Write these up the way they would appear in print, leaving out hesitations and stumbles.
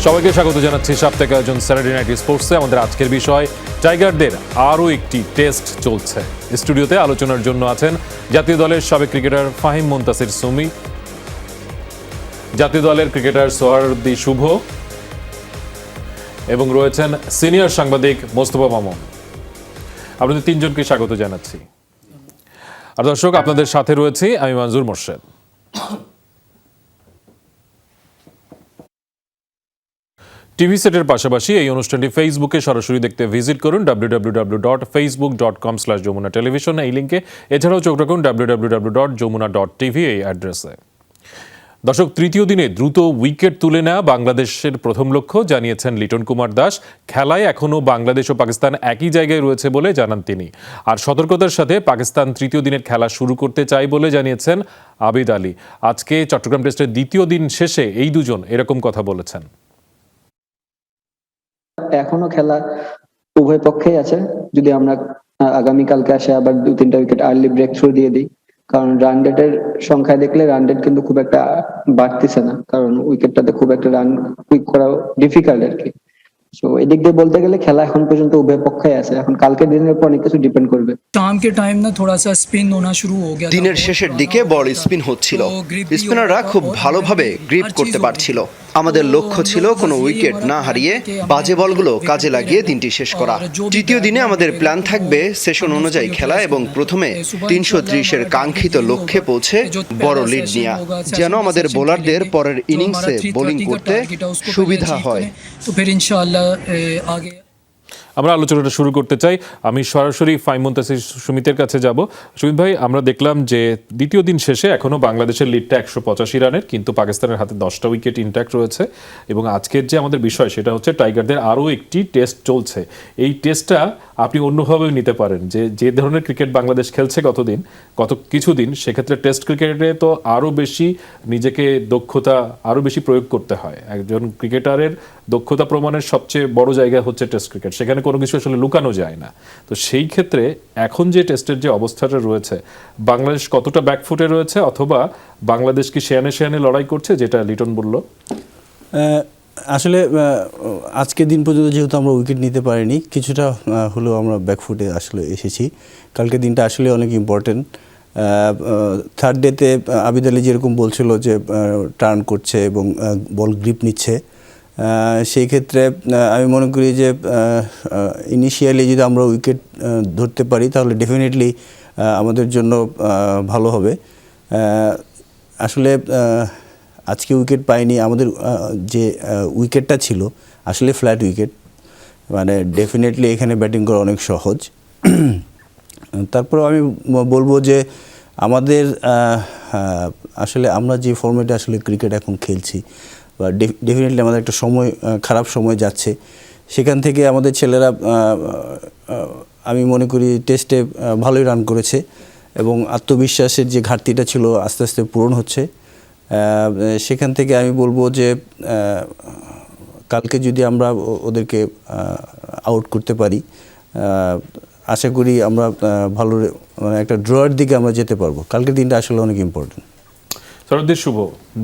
সবাইকে স্বাগত জানাচ্ছি সাপ্তাহিক আয়োজন স্যাটারডে নাইট স্পোর্টসে। আমাদের আজকের বিষয় টাইগারদের আরও একটি টেস্ট চলছে। স্টুডিওতে আলোচনার জন্য আছেন জাতীয় দলের সাবেক ক্রিকেটার ফাহিম মুনতাসির সুমি, জাতীয় দলের ক্রিকেটার সোহরাওয়ার্দী শুভ এবং রয়েছেন সিনিয়র সাংবাদিক মোস্তফা মামুন। আপনাদের তিনজনকে স্বাগত জানাচ্ছি। আর দর্শক, আপনাদের সাথে রয়েছি আমি মনজুর মোর্শেদ। টিভি সেটের পাশাপাশি এই অনুষ্ঠানটি ফেসবুকে সরাসরি দেখতে ভিজিট করুন www.facebook.com/যমুনা টেলিভিশন এই লিঙ্কে। এছাড়াও চোখ রাখুন www.যমুনা.tv এই অ্যাড্রেসে। দর্শক, তৃতীয় দিনে দ্রুত উইকেট তুলে নেওয়া বাংলাদেশের প্রথম লক্ষ্য জানিয়েছেন লিটন কুমার দাস। খেলায় এখনও বাংলাদেশ ও পাকিস্তান একই জায়গায় রয়েছে বলে জানান তিনি। আর সতর্কতার সাথে পাকিস্তান তৃতীয় দিনের খেলা শুরু করতে চায় বলে জানিয়েছেন আবিদ আলী। আজকে চট্টগ্রাম টেস্টের দ্বিতীয় দিন শেষে এই দুজন এরকম কথা বলেছেন। এখনো খেলা উভয় পক্ষেই আছে। যদি আমরা আগামীকালকে আসে আবার 2-3টা উইকেট আর্লি ব্রেক থ্রু দিয়ে দিই, কারণ রান রেটের সংখ্যায় দেখলে রান রেট কিন্তু খুব একটা বাড়তেছে না, কারণ উইকেটটাতে খুব একটা রান কুইক করা ডিফিকাল্ট আর কি। সো এদিক দিয়ে বলতে গেলে খেলা এখন পর্যন্ত উভয় পক্ষেই আছে। এখন কালকের দিনের উপর অনেক কিছু ডিপেন্ড করবে। शाम के टाइम ना थोड़ा सा स्पिन होना शुरू हो गया। দিনের শেষের দিকে বল স্পিন হচ্ছিল, স্পিনাররা খুব ভালোভাবে গ্রিপ করতে পারছিল। আমাদের লক্ষ্য ছিল কোনো উইকেট না হারিয়ে বাজে বলগুলো কাজে লাগিয়ে দিনটি শেষ করা। তৃতীয় দিনে আমাদের প্ল্যান থাকবে সেশন অনুযায়ী খেলা এবং প্রথমে 330-এর কাঙ্ক্ষিত লক্ষ্যে পৌঁছে বড় লিড নেওয়া, যেন আমাদের বোলারদের পরের ইনিংসে বোলিং করতে সুবিধা হয়। তো ফির ইনশাআল্লাহ আগে আমরা আলোচনাটা শুরু করতে চাই। আমি সরাসরি ফাহিম মুনতাসির সুমিতের কাছে যাব। সুমিত ভাই, আমরা দেখলাম যে দ্বিতীয় দিন শেষে এখনও বাংলাদেশের লিডটা 185 রানের, কিন্তু পাকিস্তানের হাতে 10টা উইকেট ইন্ট্যাক্ট রয়েছে। এবং আজকের যে আমাদের বিষয় সেটা হচ্ছে টাইগারদের আরও একটি টেস্ট চলছে। এই টেস্টটা আপনি অন্যভাবেও নিতে পারেন, যে ধরনের ক্রিকেট বাংলাদেশ খেলছে গত কিছুদিন, সেক্ষেত্রে টেস্ট ক্রিকেটে তো আরও বেশি নিজেকে দক্ষতা আরও বেশি প্রয়োগ করতে হয়। একজন ক্রিকেটারের দক্ষতা প্রমাণের সবচেয়ে বড় জায়গা হচ্ছে টেস্ট ক্রিকেট, সেখানে কোনো কিছু আসলে লুকানো যায় না। তো সেই ক্ষেত্রে এখন যে টেস্টের যে অবস্থাটা রয়েছে, বাংলাদেশ কতটা ব্যাকফুটে রয়েছে, অথবা বাংলাদেশ কি শেয়ানে লড়াই করছে, যেটা লিটন বলল? আসলে আজকের দিন পর্যন্ত যেহেতু আমরা উইকেট নিতে পারিনি, কিছুটা হলেও আমরা ব্যাকফুটে আসলে এসেছি। কালকের দিনটা আসলে অনেক ইম্পর্টেন্ট। থার্ড ডেতে আবিদ আলী যেরকম বলছিল যে টার্ন করছে এবং বল গ্রিপ নিচ্ছে, সেই ক্ষেত্রে আমি মনে করি যে ইনিশিয়ালি যদি আমরা উইকেট ধরতে পারি তাহলে ডেফিনেটলি আমাদের জন্য ভালো হবে। আসলে আজকে উইকেট পাইনি, আমাদের যে উইকেটটা ছিল আসলে ফ্ল্যাট উইকেট, মানে ডেফিনেটলি এখানে ব্যাটিং করা অনেক সহজ। তারপরেও আমি বলবো যে আমাদের আসলে আমরা যে ফর্মেটে আসলে ক্রিকেট এখন খেলছি, বা ডেফিনেটলি আমাদের একটা খারাপ সময় যাচ্ছে। সেখান থেকে আমাদের ছেলেরা আমি মনে করি টেস্টে ভালোই রান করেছে এবং আত্মবিশ্বাসের যে ঘাটতিটা ছিল আস্তে আস্তে পূরণ হচ্ছে। সেখান থেকে আমি বলবো যে কালকে যদি আমরা ওদেরকে আউট করতে পারি, আশা করি আমরা ভালো মানে একটা ড্রয়ের দিকে আমরা যেতে পারবো। কালকের দিনটা আসলে অনেক ইম্পর্টেন্ট। সোহরাওয়ার্দী শুভ,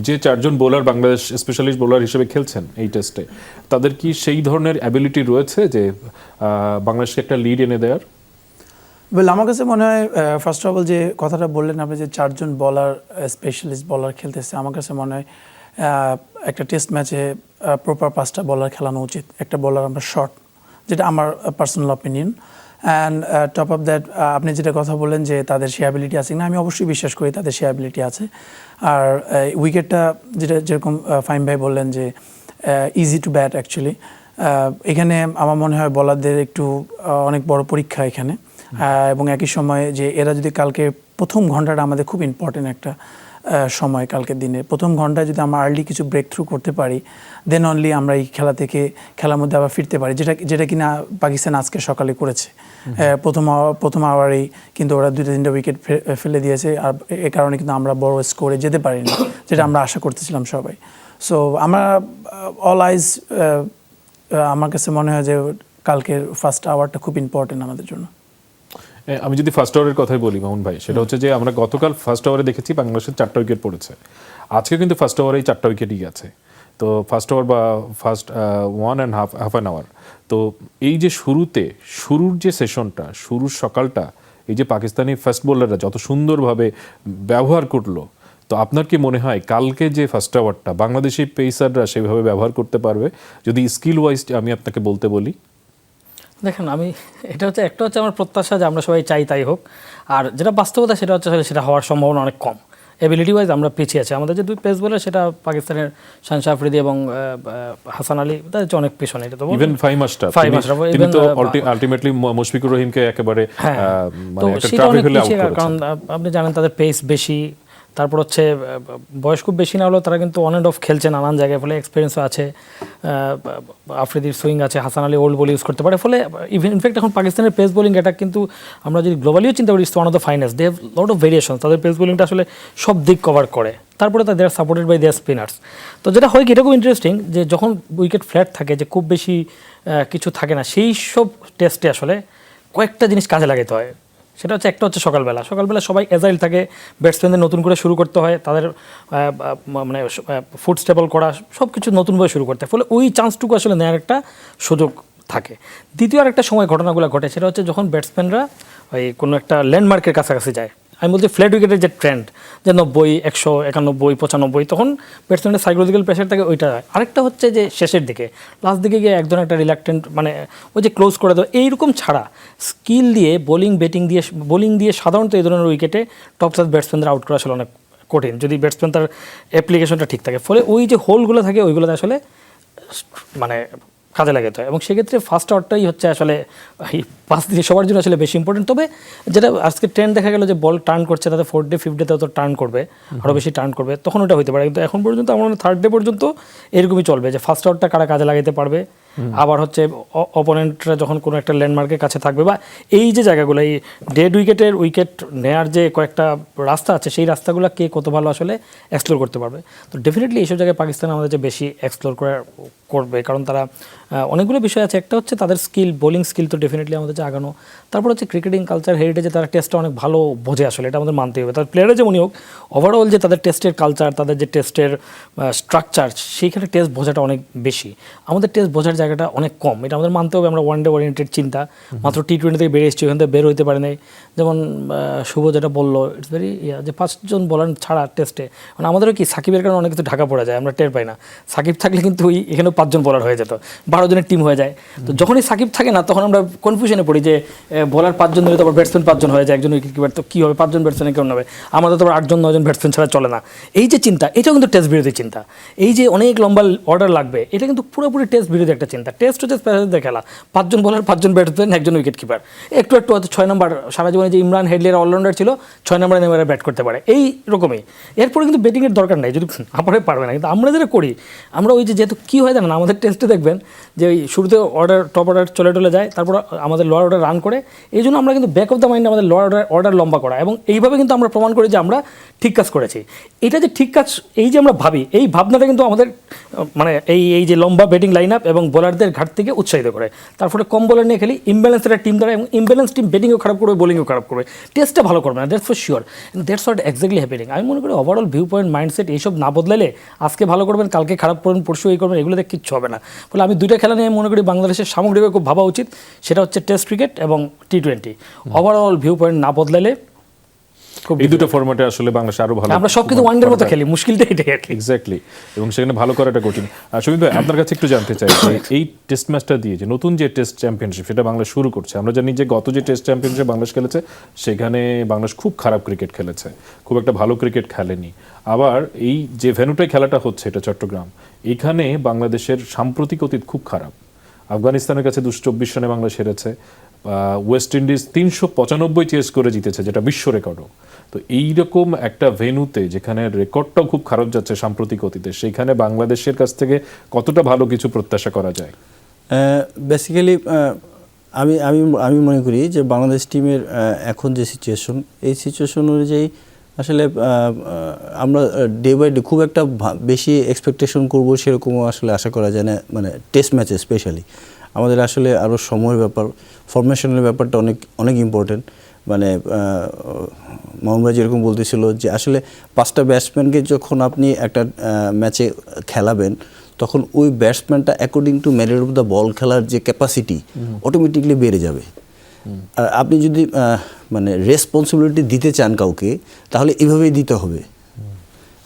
যে 4জন বোলার বাংলাদেশ স্পেশালিস্ট বোলার হিসেবে খেলছেন এই টেস্টে, তাদের কি সেই ধরনের অ্যাবিলিটি রয়েছে যে বাংলাদেশকে একটা লিড এনে দেওয়ার? ওয়েল, আমার কাছে মনে হয় ফার্স্ট অফ অল যে কথাটা বললেন আপনি, যে 4জন বলার স্পেশালিস্ট বলার খেলতেছে, আমার কাছে মনে হয় একটা টেস্ট ম্যাচে প্রপার 5টা বলার খেলানো উচিত। একটা বলার আমরা শর্ট, যেটা আমার personal opinion. And top of that, আপনি যেটা কথা বললেন যে তাদের সে অ্যাবিলিটি আছে না, আমি অবশ্যই বিশ্বাস করি তাদের সে অ্যাবিলিটি আছে। আর উইকেটটা যেরকম ফাহিম ভাই বললেন যে ইজি টু ব্যাট, অ্যাকচুয়ালি এখানে আমার মনে হয় বলারদের একটু অনেক বড় পরীক্ষা এখানে। এবং একই সময়ে যে এরা যদি কালকে প্রথম ঘন্টাটা আমাদের খুব ইম্পর্টেন্ট একটা সময়, কালকের দিনে প্রথম ঘন্টায় যদি আমরা আর্লি কিছু ব্রেক থ্রু করতে পারি, দেন অনলি আমরা এই খেলার মধ্যে আবার ফিরতে পারি, যেটা কিনা পাকিস্তান আজকে সকালে করেছে। প্রথম আওয়ারেই কিন্তু ওরা 2-3টা উইকেট ফেলে দিয়েছে, আর এ কারণে কিন্তু আমরা বড় স্কোরে যেতে পারিনি, যেটা আমরা আশা করতেছিলাম সবাই। সো আমরা অল আইজ, আমার কাছে মনে হয় যে কালকের ফার্স্ট আওয়ারটা খুব ইম্পর্টেন্ট আমাদের জন্য। আমি যদি ফার্স্ট ওভারের কথাই বলি মামুন ভাই, সেটা হচ্ছে যে আমরা গতকাল ফার্স্ট ওভারে দেখেছি বাংলাদেশের 4টা উইকেট পড়েছে, আজকে কিন্তু ফার্স্ট ওভারেই 4টা উইকেটই গেছে। তো ফার্স্ট ওভার বা ফার্স্ট 1.5 অ্যান আওয়ার। তো এই যে শুরুর যে সেশনটা, শুরুর সকালটা, এই যে পাকিস্তানি ফাস্ট বোলাররা যত সুন্দরভাবে ব্যবহার করলো, তো আপনার কি মনে হয় কালকে যে ফার্স্ট আওয়ারটা বাংলাদেশি পেসাররা সেভাবে ব্যবহার করতে পারবে? যদি স্কিল ওয়াইজ আমি আপনাকে বলতে বলি। দেখেন, এটা হচ্ছে একটা হচ্ছে আমার প্রত্যাশা যে আমরা সবাই চাই তাই হোক, আর যেটা বাস্তবতা সেটা হচ্ছে সেটা হওয়ার সম্ভাবনা অনেক কম। এবিলিটি ওয়াইজ আমরা পিছিয়ে আছি। আমাদের যে দুই পেস বোলার সেটা পাকিস্তানের শানশাহ আফ্রিদি এবং হাসান আলী, তাদের হচ্ছে অনেক পিছনে। এটা তো ইভেন ফাহিম আশরাফ, তিনি তো আলটিমেটলি মুশফিকুর রহিমকে একেবারে মানে একটা ট্রাফিক হলে আউট করেছেন। কারণ আপনি জানেন তাদের পেস বেশি, তারপর হচ্ছে বয়স খুব বেশি না হলেও তারা কিন্তু অন অ্যান্ড অফ খেলছে নানান জায়গায়, ফলে এক্সপিরিয়েন্সও আছে। আফ্রিদির সুইং আছে, হাসান আলী ওল্ড বল ইউজ করতে পারে, ফলে ইনফ্যাক্ট এখন পাকিস্তানের পেস বোলিং এটা কিন্তু আমরা যদি গ্লোবালিও চিন্তা করি, it's one of the finest. They have lot of variation. তাদের পেস বোলিংটা আসলে সব দিক কভার করে। তারপরে তাদের সাপোর্টেড বাই দেয়ার স্পিনার্স। তো যেটা হয় কি, এটা খুব ইন্টারেস্টিং যে যখন উইকেট ফ্ল্যাট থাকে, যে খুব বেশি কিছু থাকে না, সেই সব টেস্টে আসলে কয়েকটা জিনিস কাজে লাগাতে হয়। সেটা হচ্ছে একটা হচ্ছে সকালবেলা সবাই এজাইল থাকে, ব্যাটসম্যানদের নতুন করে শুরু করতে হয়, তাদের মানে ফুট স্টেবল করা সব কিছু নতুনভাবে শুরু করতে হয়, ফলে ওই চান্সটুকু আসলে নেওয়ার একটা সুযোগ থাকে। দ্বিতীয় আর একটা সময় ঘটনাগুলো ঘটে, সেটা হচ্ছে যখন ব্যাটসম্যানরা ওই কোনো একটা ল্যান্ডমার্কের কাছাকাছি যায়। আমি বলছি ফ্ল্যাট উইকেটের যে ট্রেন্ড, যে 90, 100, 91, 95, তখন ব্যাটসম্যানের সাইকোলজিক্যাল প্রেশার থাকে, ওইটা। আরেকটা হচ্ছে যে শেষের দিকে, লাস্ট দিকে গিয়ে একজন একটা রিল্যাক্টেন্ট, মানে ওই যে ক্লোজ করে দেওয়া, এইরকম ছাড়া স্কিল দিয়ে বোলিং দিয়ে সাধারণত এই ধরনের উইকেটে টপ ক্লাস ব্যাটসম্যানদের আউট করা আসলে অনেক কঠিন, যদি ব্যাটসম্যান তার অ্যাপ্লিকেশনটা ঠিক থাকে। ফলে ওই যে হোলগুলো থাকে, ওইগুলোতে আসলে মানে কাজে লাগাতে হয়। এবং সেক্ষেত্রে ফার্স্ট আওয়ারটাই হচ্ছে আসলে এই 5 দিনে সবার জন্য আসলে বেশি ইম্পর্টেন্ট। তবে যেটা আজকে ট্রেন্ড দেখা গেল যে বল টার্ন করছে, তাদের 4th ডে 5th ডেতে তো টার্ন করবে, আরও বেশি টার্ন করবে, তখন ওটা হতে পারে। কিন্তু এখন পর্যন্ত আমার 3rd ডে পর্যন্ত এরকমই চলবে যে ফার্স্ট আওয়ারটা কারা কাজে লাগাতে পারবে, আবার হচ্ছে অপোনেন্টরা যখন কোনো একটা ল্যান্ডমার্কের কাছে থাকবে, বা এই যে জায়গাগুলো, এই ডেড উইকেট নেয়ার যে কয়েকটা রাস্তা আছে, সেই রাস্তাগুলো কে কত ভালো আসলে এক্সপ্লোর করতে পারবে। তো ডেফিনেটলি এইসব জায়গায় পাকিস্তান আমাদের যে বেশি এক্সপ্লোর করবে, কারণ তারা অনেকগুলো বিষয় আছে। একটা হচ্ছে তাদের স্কিল, বোলিং স্কিল তো ডেফিনেটলি আমাদের যে আগানো। তারপর হচ্ছে ক্রিকেটিং কালচার, হেরিটেজে তারা টেস্টটা অনেক ভালো বোঝে আসলে, এটা আমাদের মানতেই হবে। তাদের প্লেয়াররা যেমনই হোক, ওভারঅল যে তাদের টেস্টের কালচার, তাদের যে টেস্টের স্ট্রাকচার, সেইখানে টেস্ট বোঝাটা অনেক বেশি। আমাদের টেস্ট বোঝার জায়গাটা অনেক কম, এটা আমাদের মানতে হবে। আমরা ওয়ান ডে ওরিয়েন্টেড চিন্তা, মাত্র T20 থেকে বেরিয়ে এসেছি, ওখান থেকে বের হইতে পারে নাই। যেমন শুভ যেটা বললো, ইটস ভেরি যে 5 জন বলার ছাড়া টেস্টে, মানে আমাদেরও কি সাকিবের কারণে অনেক কিছু ঢাকা পড়ে যায়, আমরা টের পাই না। সাকিব থাকলে কিন্তু এখানেও 5 জন বলার হয়ে যেত, 12 জনের টিম হয়ে যায়। তো যখনই সাকিব থাকে না, তখন আমরা কনফিউশনে পড়ি যে বলার 5 জন দিলে তো আবার ব্যাটসম্যান 5 জন হয়ে যায়, একজন উইকেট কিপার, তো কী হবে, 5 জন ব্যাটসম্যানে কেমন হবে, আমাদের তো আবার 8 জন 9 জন ব্যাটসম্যান ছাড়া চলে না। এই যে চিন্তা, এটাও কিন্তু টেস্ট বিরোধী চিন্তা। এই যে অনেক লম্বা অর্ডার লাগবে, এটা কিন্তু পুরোপুরি টেস্ট বিরোধী একটা চিন্তা। টেস্ট হচ্ছে স্পেশালিস্টদের খেলা, 5 জন বলার, 5 জন ব্যাটসম্যান, একজন উইকেট কিপার। একটু হয়তো 6 নম্বর, সারা জীবনে যে ইমরান হেডলির অলরাউন্ডার ছিল, 6 নম্বরে নেমে ব্যাট করতে পারে, এই রকমই। এরপরে কিন্তু ব্যাটিংয়ের দরকার নেই, যদি আপরে পারবে না। কিন্তু আমরা যেটা করি, আমরা ওই যে যেহেতু কী হয় জানেন, আমাদের টেস্টে দেখবেন যে ওই শুরুতে টপ অর্ডার চলে যায়, তারপর আমাদের লোয়ার অর্ডার রান করে। এই জন্য আমরা কিন্তু ব্যাক অফ দ্য মাইন্ড আমাদের লোয়ার অর্ডার লম্বা করা, এবং এইভাবে কিন্তু আমরা প্রমাণ করি যে আমরা ঠিক কাজ করেছি। এটা যে ঠিক কাজ, এই যে আমরা ভাবি, এই ভাবনাটা কিন্তু আমাদের মানে এই যে লম্বা ব্যাটিং লাইন আপ এবং বোলারদের ঘাট থেকে উৎসাহিত করে। তারপরে কম বোলার নিয়ে খেলি, ইমব্যালেন্স একটা টিম দ্বারা, এবং ইমব্যালেন্স টিম ব্যাটিংও খারাপ করবে, বোলিংও খারাপ করবে, টেস্টটা ভালো করবে না, that's for sure. That's what exactly happening. আমি মনে করি ওভারঅল ভিউ পয়েন্ট, মাইন্ডসেট এইসব না বদলালে, আজকে ভালো করবেন, কালকে খারাপ করবেন, পরশু এই করবেন, এগুলোতে কিচ্ছু হবে না। ফলে আমি 2টা খেলা নিয়ে মনে করি বাংলাদেশের সামগ্রিকভাবে খুব ভাবা উচিত, সেটা হচ্ছে টেস্ট ক্রিকেট এবং T20। ওভারঅল ভিউ পয়েন্ট না বদলালে এই দুটো ফরম্যাটে আসলে বাংলাদেশ আরো ভালো, আমরা সবকিছু ওয়ানডের মতো খেলি, মুশকিলটা এটাই আর কি। এক্স্যাক্টলি, এবং সেখানে ভালো করাটা কঠিন। সুমিত ভাই, আপনার কাছে একটু জানতে চাই যে এই টেস্ট ম্যাচটা দিয়ে যে নতুন যে টেস্ট চ্যাম্পিয়নশিপ, সেটা বাংলাদেশ শুরু করছে। আমরা জানি যে গত যে টেস্ট চ্যাম্পিয়নশিপ বাংলাদেশ খেলেছে, সেখানে বাংলাদেশ খুব খারাপ ক্রিকেট খেলেছে, খুব একটা ভালো ক্রিকেট খেলেনি। আবার এই যে ভেন্যুটায় খেলাটা হচ্ছে, এটা চট্টগ্রাম, এখানে বাংলাদেশের সাম্প্রতিক অতীত খুব খারাপ। আফগানিস্তানের কাছে 224 রানে বাংলাদেশ হেরেছে, ওয়েস্ট ইন্ডিজ 395 চেস করে জিতেছে, যেটা বিশ্ব রেকর্ডও। তো এইরকম একটা ভেন্যুতে, যেখানে রেকর্ডটাও খুব খারাপ যাচ্ছে সাম্প্রতিক অতীতে, সেখানে বাংলাদেশের কাছ থেকে কতটা ভালো কিছু প্রত্যাশা করা যায়? বেসিক্যালি আমি আমি আমি মনে করি যে বাংলাদেশ টিমের এখন যে সিচুয়েশন, এই সিচুয়েশন অনুযায়ী আসলে আমরা ডে বাই ডে খুব একটা বেশি এক্সপেকটেশন করব সেরকমও আসলে আশা করা যায় না। মানে টেস্ট ম্যাচে স্পেশালি আমাদের আসলে আরও সময়ের ব্যাপার, ফরমেশনের ব্যাপারটা অনেক ইম্পর্টেন্ট। মানে মোহাম্মদ যেরকম বলতেছিল যে আসলে 5টা ব্যাটসম্যানকে যখন আপনি একটা ম্যাচে খেলাবেন, তখন ওই ব্যাটসম্যানটা according to merit of the ball খেলার যে ক্যাপাসিটি অটোমেটিকলি বেড়ে যাবে। আর আপনি যদি মানে রেসপন্সিবিলিটি দিতে চান কাউকে, তাহলে এভাবেই দিতে হবে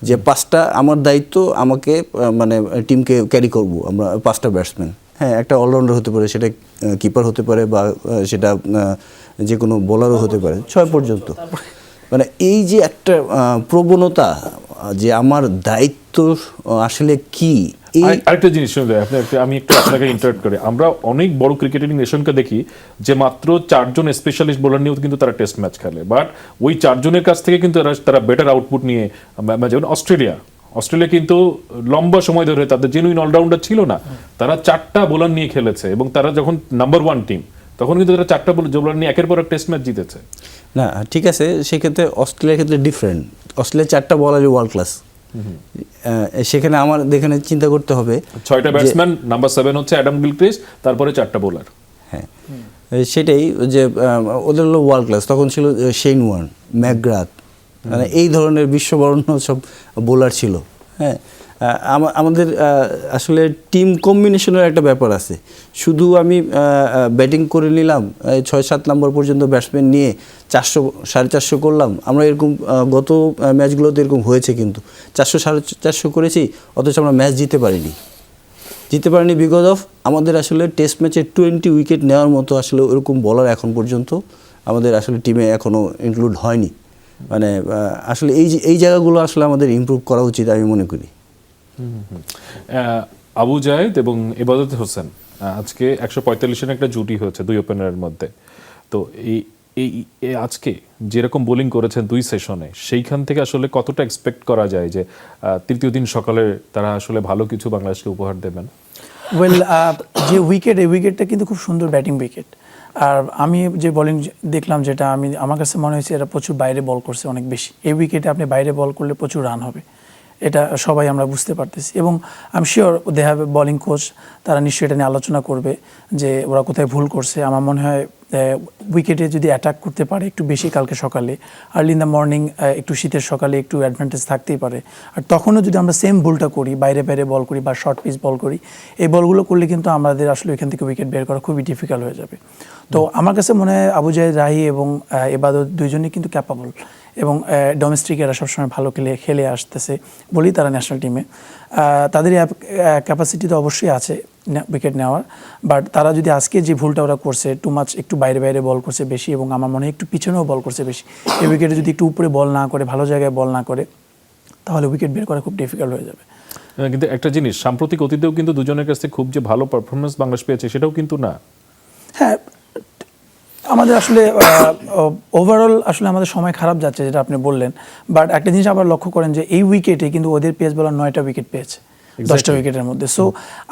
যে 5টা আমার দায়িত্ব, আমাকে মানে টিমকে ক্যারি করব আমরা 5টা ব্যাটসম্যান। হ্যাঁ, একটা অলরাউন্ডার হতে পারে, সেটা কিপার হতে পারে, বা সেটা যে কোনো বোলারও হতে পারে 6 পর্যন্ত। মানে এই যে একটা প্রবণতা যে আমার দায়িত্ব আসলে কি, এই আরেকটা জিনিস শুনলে আমি একটু আপনাকে ইন্টারাক্ট করি। আমরা অনেক বড় ক্রিকেটিং নেশনকে দেখি যে মাত্র 4 জন স্পেশালিস্ট বোলার নিয়েও কিন্তু তারা টেস্ট ম্যাচ খেলে, বাট ওই 4 জনের কাছ থেকে কিন্তু তারা বেটার আউটপুট নিয়ে, যেমন অস্ট্রেলিয়া কিন্তু লম্বা সময় ধরে তাদের জেনুইন অলরাউন্ডার ছিল না, তারা 4টা বোলার নিয়ে খেলেছে, এবং তারা যখন নাম্বার 1 টিম তখন কিন্তু তারা 4টা বোলার নিয়ে একের পর এক টেস্ট ম্যাচ জিতেছে। না ঠিক আছে, সেক্ষেত্রে অস্ট্রেলিয়ার ক্ষেত্রে ডিফারেন্ট। অস্ট্রেলিয়া 4টা বলারই ওয়ার্ল্ড ক্লাস। সেখানে আমার এখানে চিন্তা করতে হবে 6টা ব্যাটসম্যান, নাম্বার 7 হচ্ছে অ্যাডাম গিলক্রিস্ট, তারপরে 4টা বোলার। হ্যাঁ, সেটাই যে ওদের হলো ওয়ার্ল্ড ক্লাস। তখন ছিল শেন ওয়ার্ন, ম্যাকগ্রাথ, মানে এই ধরনের বিশ্ববরণ্য সব বোলার ছিল। হ্যাঁ, আমাদের আসলে টিম কম্বিনেশনের একটা ব্যাপার আছে। শুধু আমি ব্যাটিং করে নিলাম 6-7 নম্বর পর্যন্ত ব্যাটসম্যান নিয়ে 400 450 করলাম, আমরা এরকম গত ম্যাচগুলোতে এরকম হয়েছে, কিন্তু 400 450 করেছি, অথচ আমরা ম্যাচ জিতে পারিনি বিকজ অফ আমাদের আসলে টেস্ট ম্যাচে 20 উইকেট নেওয়ার মতো আসলে ওরকম বলার এখন পর্যন্ত আমাদের আসলে টিমে এখনও ইনক্লুড হয়নি। মানে আসলে এই জায়গাগুলো আসলে আমাদের ইমপ্রুভ করা উচিত আমি মনে করি। আবু জায়েদ এবং ইবাদত হোসেন আজকে 145 একটা জুটি হয়েছে 2 ওপেনারের মধ্যে। তো এই আজকে যেরকম বোলিং করেছেন 2 সেশনে, সেইখান থেকে আসলে কতটা এক্সপেক্ট করা যায় যে তৃতীয় দিন সকালে তারা আসলে ভালো কিছু বাংলাদেশকে উপহার দেবেন? ওয়েল, যে এই উইকেটটা কিন্তু খুব সুন্দর ব্যাটিং উইকেট। আর আমি যে বোলিং দেখলাম, যেটা আমার কাছে মনে হয়েছে এরা প্রচুর বাইরে বল করছে অনেক বেশি। এই উইকেটে আপনি বাইরে বল করলে প্রচুর রান হবে, এটা সবাই আমরা বুঝতে পারতেছি। এবং আমি sure they have a bowling coach, তারা নিশ্চয়ই এটা নিয়ে আলোচনা করবে যে ওরা কোথায় ভুল করছে। আমার মনে হয় উইকেটে যদি অ্যাটাক করতে পারে একটু বেশি কালকে সকালে, আর্লি ইন দ্য মর্নিং, একটু শীতের সকালে একটু অ্যাডভান্টেজ থাকতেই পারে। আর তখনও যদি আমরা সেম ভুলটা করি, বাইরে বল করি বা শর্ট পিচ বল করি, এই বলগুলো করলে কিন্তু আমাদের আসলে এখান থেকে উইকেট বের করা খুবই ডিফিকাল্ট হয়ে যাবে। তো আমার কাছে মনে হয় আবু জায়েদ রাহি এবং ইবাদত দুইজনই কিন্তু ক্যাপাবল, এবং ডোমেস্টিক এরা সবসময় ভালো খেলে আসতেছে বলেই তারা ন্যাশনাল টিমে। তাদের ক্যাপাসিটি তো অবশ্যই আছে উইকেট নেওয়ার, বাট তারা যদি আজকে যে ভুলটা ওরা করছে, টু মাচ একটু বাইরে বল করছে বেশি, এবং আমার মনে হয় একটু পিছনেও বল করছে বেশি। এই উইকেটে যদি একটু উপরে বল না করে, ভালো জায়গায় বল না করে, তাহলে উইকেট বের করা খুব ডিফিকাল্ট হয়ে যাবে। কিন্তু একটা জিনিস, সাম্প্রতিক অতীতেও কিন্তু দুজনের কাছ থেকে খুব যে ভালো পারফরমেন্স বাংলাদেশ পেয়েছে সেটাও কিন্তু না। হ্যাঁ, আমাদের আসলে ওভারঅল আসলে আমাদের সময় খারাপ যাচ্ছে, যেটা আপনি বললেন। বাট একটা জিনিস আবার লক্ষ্য করেন যে এই উইকেটে কিন্তু ওদের পেস বোলার 9টা উইকেট পেয়েছে 10টা উইকেটের মধ্যে। সো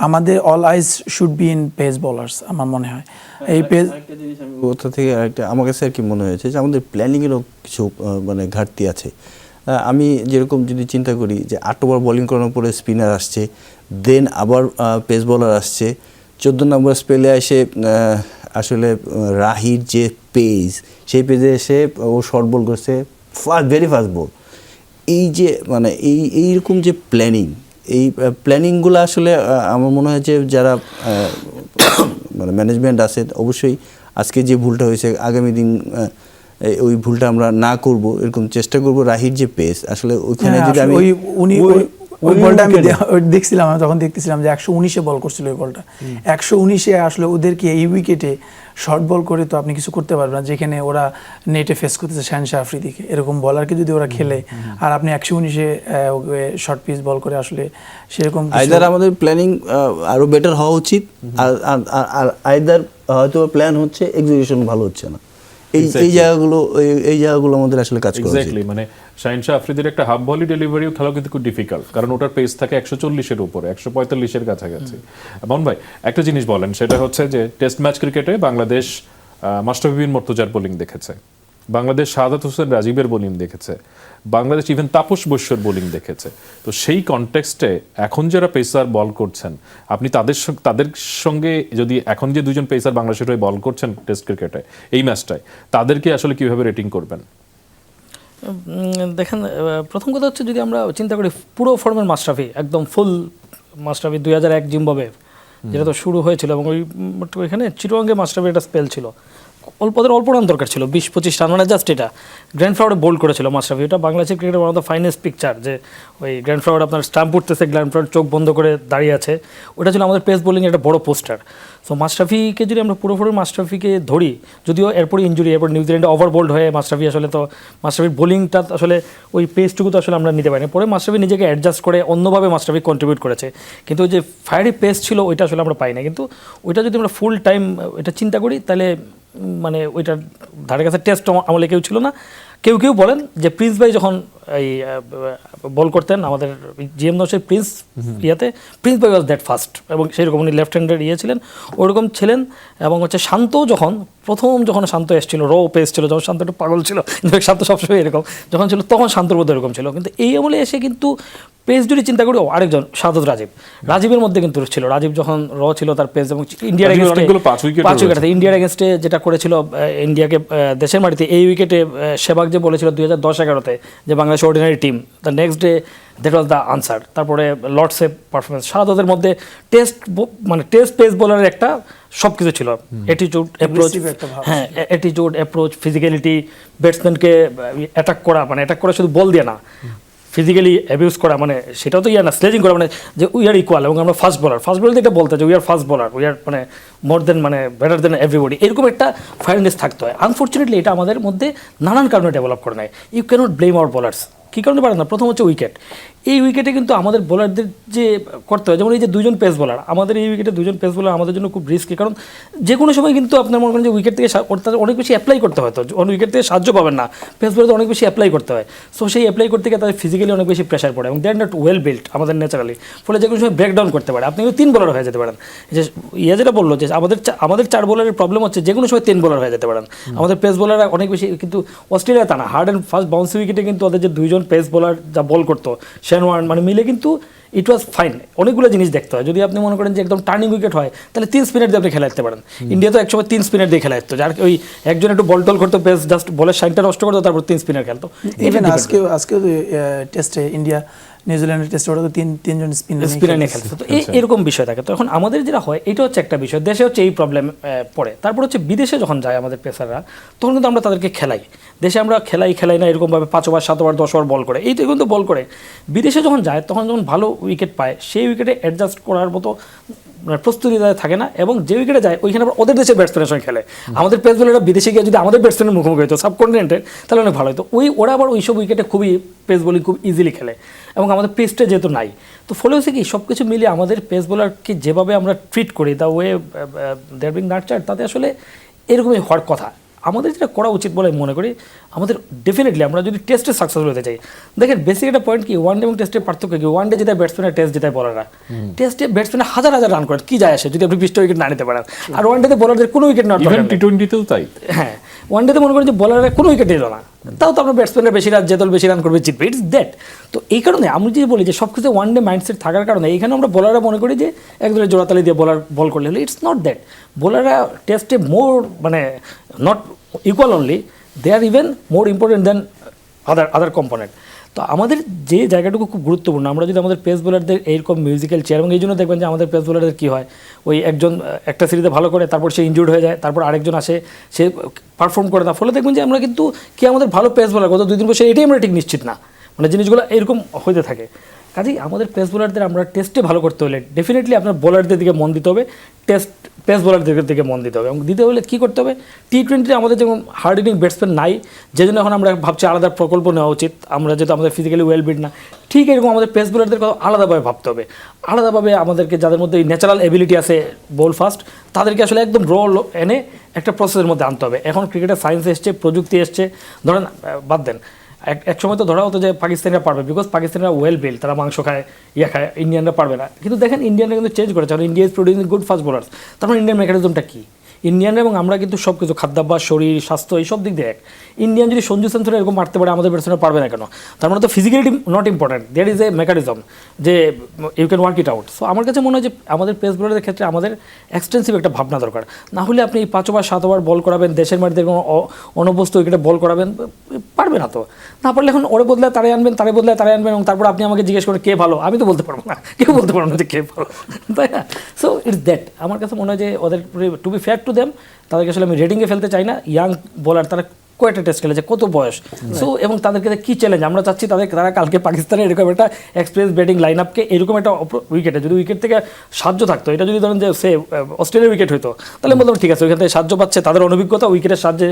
আমাদের all eyes should be in pace bowlers, আমার মনে হয়। এই পেস কোথা থেকে আমার কাছে আর কি মনে হয়েছে যে আমাদের প্ল্যানিংয়েরও কিছু মানে ঘাটতি আছে। আমি যেরকম যদি চিন্তা করি যে 8 ওভার বোলিং করানোর পরে স্পিনার আসছে, দেন আবার পেস বোলার আসছে, 14 নম্বর স্পেলে এসে আসলে রাহির যে পেজ, সেই পেজে এসে ও শর্ট বল করছে, ভেরি ফাস্ট বল। এই যে মানে এইরকম যে এই প্ল্যানিংগুলো আসলে আমার মনে হয় যে যারা মানে ম্যানেজমেন্ট আছে, অবশ্যই আজকে যে ভুলটা হয়েছে আগামী দিন ওই ভুলটা আমরা না করব, এরকম চেষ্টা করব। রাহির যে পেস আসলে ওইখানে যদি আমি ওই বলটা আমি দেখছিলাম, আমি তখন দেখতেছিলাম যে 119-এ বল করছিল ওই বলটা। 119-এ আসলে ওদেরকে এই উইকেটে শর্ট বল করে তো আপনি কিছু করতে পারবেন না, যেখানে ওরা নেটে ফেস করতেছে শাহনশাহ আফ্রিদিকে, এরকম বলারকে যদি ওরা খেলে, আর আপনি 119-এ শর্ট পিচ বল করে, আসলে সেরকম আইদার আমাদের প্ল্যানিং আরো বেটার হওয়া উচিত, আর আইদার হয়তো প্ল্যান হচ্ছে, এক্সিকিউশন ভালো হচ্ছে না। এই জায়গাগুলো আমাদের আসলে কাজ করা উচিত। মানে শাহনশাহ আফ্রিদির একটা হাফ ভলি ডেলিভারিও খেলা কিন্তু খুব ডিফিকাল্ট, কারণ ওটার পেস থাকে 140-এর উপরে, 145-এর কাছাকাছি। মামুন ভাই, একটা জিনিস বলেন, সেটা হচ্ছে যে টেস্ট ম্যাচ ক্রিকেটে বাংলাদেশ মাশরাফি বিন মুর্তজার বোলিং দেখেছে, বাংলাদেশ শাহাদাত হোসেন রাজীবের বোলিং দেখেছে, বাংলাদেশ ইভেন তাপস বৈশ্যর বোলিং দেখেছে। তো সেই কনটেক্সটে এখন যারা পেসার বল করছেন, আপনি তাদের সঙ্গে যদি এখন যে দুজন পেসার বাংলাদেশের হয়ে বল করছেন টেস্ট ক্রিকেটে এই ম্যাচটায়, তাদেরকে আসলে কিভাবে রেটিং করবেন? দেখেন, প্রথম কথা হচ্ছে যদি আমরা চিন্তা করি পুরো ফর্মের মাশরাফি একদম ফুল মাশরাফি 2001 জিম্বাবুয়ে যেটা তো শুরু হয়েছিল, এবং ওইখানে চিটাগংয়ে মাশরাফির একটা স্পেল ছিল, অল্প রান দরকার ছিল, 20-25 রান, মানে জাস্ট এটা গ্র্যান্ড ফ্লাওয়ারে বোল্ড করেছিল মাশরাফি। এটা বাংলাদেশের ক্রিকেটের one of the finest picture, যে ওই গ্র্যান্ড ফ্লাওয়ার আপনার স্টাম্প উঠতেছে, গ্র্যান্ড ফ্লাওয়ার চোখ বন্ধ করে দাঁড়িয়ে আছে, ওটা ছিল আমাদের পেস বোলিংয়ের একটা বড় পোস্টার। সো মাশরাফিকে যদি আমরা পুরোপুরি মাশরাফিকে ধরি, যদিও এরপরই ইঞ্জুরি, এরপর নিউজিল্যান্ডে ওভারবোল্ড হয়ে মাশরাফি আসলে তো মাশরাফির বোলিংটা আসলে ওই পেসটুকু তো আসলে আমরা নিতে পারিনি, পরে মাশরাফি নিজেকে অ্যাডজাস্ট করে অন্যভাবে মাশরাফি কন্ট্রিবিউট করেছে, কিন্তু ওই যে ফায়ারি পেস ছিল ওইটা আসলে আমরা পাই না। কিন্তু ওইটা যদি আমরা ফুল টাইম এটা চিন্তা করি তাহলে মানে ওইটার ধারে কাছে টেস্ট আমলে কেউ ছিল না। কেউ বলেন যে প্রিন্স ভাই যখন এই বল করতেন আমাদের জিএম নওশের প্রিন্স প্রিন্স ভাই ওয়াজ দ্যাট ফাস্ট, এবং সেইরকম উনি লেফট হ্যান্ডের ছিলেন, ওরকম ছিলেন। এবং হচ্ছে শান্ত যখন শান্ত এসেছিল, র পেস ছিল, যখন শান্ত একটু পাগল ছিল, শান্ত সবসময় এরকম যখন ছিল, তখন শান্তর মধ্যে এরকম ছিল। কিন্তু এই আমলে এসে কিন্তু পেস যদি চিন্তা করি, আরেকজন শাহাদাত রাজীবের মধ্যে কিন্তু ছিল, রাজীব যখন র ছিল তার পেস, এবং ইন্ডিয়ার ইন্ডিয়ার এগেনস্টে যেটা করেছিল ইন্ডিয়াকে দেশের মাটিতে, এই উইকেটে সেবাগ যে বলেছিল 2010-11-তে যে Bangladesh ordinary team, the next day that was the answer. তারপরে লর্ডসের পারফরমেন্স, শাহাদাতের মধ্যে টেস্ট পেস বোলারের একটা সব কিছু ছিল, অ্যাটিটিউড, অ্যাপ্রোচ, ফিজিক্যালিটি, ব্যাটসম্যানকে অ্যাটাক করা, মানে অ্যাটাক করা শুধু বল দিয়ে না, ফিজিক্যালি অ্যাবিউজ করা, মানে সেটাও তো না, স্লেজিং করা, মানে যে উই আর ইকুয়াল, এবং আমরা ফাস্ট বোলার এটা বলতে যে we are fast bowler, we are মানে মোর দেন, মানে বেটার দেন এভরিবডি, এরকম একটা ফায়ারনেস থাকতে হয়। আনফর্চুনেটলি এটা আমাদের মধ্যে নানান কারণে ডেভেলপ করে নেয়। You cannot blame our bowlers. কী কারণে পারেন না? প্রথম হচ্ছে উইকেট। এই উইকেটে কিন্তু আমাদের বোলারদের যে করতে হয়, যেমন এই যে দুজন পেস বোলার, আমাদের এই উইকেটে দুজন পেস বোলার আমাদের জন্য খুব রিস্কি, কারণ যে কোনো সময় কিন্তু আপনার মনে করেন যে উইকেট থেকে অনেক বেশি অ্যাপ্লাই করতে হয়, তো উইকেট থেকে সাহায্য পাবেন না, পেস বোলারদের অনেক বেশি অ্যাপ্লাই করতে হয়। সো সেই অ্যাপ্লাই করতে গিয়ে তাদের ফিজিক্যালি অনেক বেশি প্রেশার পড়ে, এবং দে আর নট ওয়েল বিল্ট আমাদের ন্যাচারালি, ফলে যে কোনো সময় ব্রেকডাউন করতে পারে। আপনি কিন্তু 3 বোলার হয়ে যেতে পারেন। যে যেটা বললো যে আমাদের 4 বোলারের প্রবলেম হচ্ছে যে কোনো সময় 3 বোলার হয়ে যেতে পারেন। আমাদের পেস বোলাররা অনেক বেশি, কিন্তু অস্ট্রেলিয়া তা না, হার্ড অ্যান্ড ফাস্ট বাউন্সি উইকেটে কিন্তু ওদের যে 2জন পেস বোলার যা বল করতো, শেন ওয়ার্ন মানে মিলে কিন্তু ইট ওয়াজ ফাইন। অনেকগুলো জিনিস দেখতে হয়। যদি আপনি মনে করেন যে একদম টার্নিং উইকেট হয়, তাহলে 3 স্পিনার দিয়ে আপনি খেলাতে পারেন। ইন্ডিয়া তো একসময় 3 স্পিনার দিয়ে খেলাতো, যার ওই একজন একটু বল টল করতো, পেস জাস্ট বলের সাইনটা নষ্ট করতো, তারপর 3 স্পিনার খেলতো। ইভেন আজকে টেস্টে ইন্ডিয়া নিউজিল্যান্ডের টেস্টে ওরা তো তিনজন স্পিনার নিয়ে খেলছে, তো এরকম বিষয় থাকে। তো এখন আমাদের যেটা হয়, এটা হচ্ছে একটা বিষয়, দেশে হচ্ছে এই প্রবলেম পড়ে। তারপর হচ্ছে বিদেশে যখন যায় আমাদের পেসাররা, তখন কিন্তু আমরা তাদেরকে খেলাই। দেশে আমরা খেলাই না এরকমভাবে 5 ওভার 7 ওভার 10 ওভার বল করে, এই তো কিন্তু বল করে। বিদেশে যখন যায়, তখন যখন ভালো উইকেট পায়, সেই উইকেটে অ্যাডজাস্ট করার মতো প্রস্তুতি থাকে না, এবং যে উইকেটে যায় ওইখানে আবার ওদের দেশের ব্যাটসম্যানের সঙ্গে খেলে। আমাদের পেস বোলাররা বিদেশে গিয়ে যদি আমাদের ব্যাটসম্যানের মুখোমুখি হতো সাবকন্টিনেন্টের, তাহলে অনেক ভালো হতো। ওরা আবার ওইসব উইকেটে খুবই পেস বোলিং খুব ইজিলি খেলে, এবং আমাদের পেসটা যেহেতু নাই, তো ফলে হচ্ছে কি সব কিছু মিলিয়ে আমাদের পেস বোলারকে যেভাবে আমরা ট্রিট করি, the way they are being nurtured, তাতে আসলে এরকমই হওয়ার কথা। আমাদের যেটা করা উচিত বলে মনে করি, আমাদের ডেফিনেটলি আমরা যদি টেস্টে সাকসেসফুল হতে চাই, দেখেন বেসিক একটা পয়েন্ট কি, ওয়ান ডে এবং টেস্টের পার্থক্য কি, ওয়ান ডে জেতায় ব্যাটসম্যানের, টেস্ট জেতায় বলাররা। টেস্টে ব্যাটসম্যান হাজার রান করে, কি যায় আসে যদি আপনি 20টা উইকেট না নিতে পারেন, আর ওয়ান ডেতে বলারদের কোনো উইকেট নেওয়ার দরকার নেই। টি20তেও তাই। হ্যাঁ, ওয়ান ডেতে মনে করেন যে বলাররা কোনো উইকেট নিল না, তাও তো আপনার ব্যাটসম্যানের বেশি রান, যে দল বেশি রান করবে জিতবে, ইটস দ্যাট। তো এই কারণে আমি যদি বলি যে সব কিছু ওয়ান ডে মাইন্ডসেট থাকার কারণে এখানে আমরা বোলাররা মনে করি যে একজনের জোড়াতালি দিয়ে বল করলে হলে, ইটস নট দ্যাট। বোলাররা টেস্টে মোর মানে not equal only, they are even more important than other component. তো আমাদের যে জায়গাটুকু খুব গুরুত্বপূর্ণ, আমরা যদি আমাদের পেস বোলারদের এইরকম মিউজিক্যাল চেয়ার, এবং এই জন্য দেখবেন যে আমাদের পেস বোলারদের কী হয়, ওই একজন একটা সিরিজে ভালো করে, তারপর সে ইনজুর্ড হয়ে যায়, তারপর আরেকজন আসে, সে পারফর্ম করে না, ফলে দেখবেন যে আমরা কিন্তু কি আমাদের ভালো পেস বোলার গত 2 দিন বসে, এটাই আমরা ঠিক নিশ্চিত না, মানে জিনিসগুলো এরকম হইতে থাকে। কাজেই আমাদের পেস বোলারদের আমরা টেস্টে ভালো করতে হলে ডেফিনেটলি আপনার বোলারদের দিকে মন দিতে হবে, পেস বোলারদের দিকে মন দিতে হবে। এবং দিতে হলে কী করতে হবে, টি20 আমাদের যেমন হার্ড হিটিং ব্যাটসম্যান নাই, যে জন্য এখন আমরা ভাবছি আলাদা প্রকল্প নেওয়া উচিত, আমরা যেহেতু আমাদের ফিজিক্যালি ওয়েল বিল্ড না, ঠিক এরকম আমাদের পেস বোলারদের কথা আলাদাভাবে ভাবতে হবে। আলাদাভাবে আমাদেরকে যাদের মধ্যে ন্যাচারাল এবিলিটি আছে বল ফাস্ট, তাদেরকে আসলে একদম রোল এনে একটা প্রসেসের মধ্যে আনতে হবে। এখন ক্রিকেটের সায়েন্স এসছে, প্রযুক্তি এসছে, ধরেন বাদ দেন, এক সময় তো ধরা হতো যে পাকিস্তানিরা পারবে, বিকজ পাকিস্তানিরা ওয়েল বিল্ড, তারা মাংস খায়, খায়, ইন্ডিয়ানরা পারবে না। কিন্তু দেখেন ইন্ডিয়ানরা কিন্তু চেঞ্জ করেছে, কারণ India is producing good fast bowlers. তার মানে ইন্ডিয়ান মেকানিজমটা কী? ইন্ডিয়ান এবং আমরা কিন্তু সব কিছু খাদ্যাভ্যাস, শরীর, স্বাস্থ্য এইসব দিক দিয়ে এক। ইন্ডিয়ান যদি সঞ্জু স্যামসন এরকম মারতে পারে, আমাদের ব্যাটসম্যানরা পারবে না কেন? তার মানে তো physicality not important, there is a mechanism যে you can work it out. So আমার কাছে মনে হয় যে আমাদের পেস বোলারদের ক্ষেত্রে আমাদের এক্সটেন্সিভ একটা ভাবনা দরকার। না হলে আপনি 5 ওভার 7 ওভার বল করাবেন, দেশের মাটিতে কোনো অনভ্যস্ত উইকেটে বল করাবেন, পারবে না তো। না পারলে এখন ওরে বদলায় তারাই আনবেন, তারে বদলায় তারাই আনবেন, এবং তারপর আপনি আমাকে জিজ্ঞেস করেন কে ভালো, আমি তো বলতে পারবো না, কেউ বলতে পারবো না যে কে ভালো, তাই না? So it's that. আমার কাছে মনে হয় যে ওদের to be fair to them, তাদেরকে আসলে আমি রেটিংয়ে ফেলতে চাই না। ইয়াং বোলার, তারা কয়টা টেস্ট খেলেছে, কত বয়স, সো এবং তাদেরকে কি চ্যালেঞ্জ আমরা চাচ্ছি তারা কালকে পাকিস্তানের এরকম একটা এক্সপ্রেস ব্যাটিং লাইন আপকে এরকম একটা উইকেটে, যদি উইকেট থেকে সাহায্য থাকতো, এটা যদি ধরেন যে সে অস্ট্রেলিয়ার উইকেট হতো, তাহলে বলতাম ঠিক আছে, ওইখান থেকে সাহায্য পাচ্ছে, তাদের অনভিজ্ঞতা, উইকেটের সাহায্যে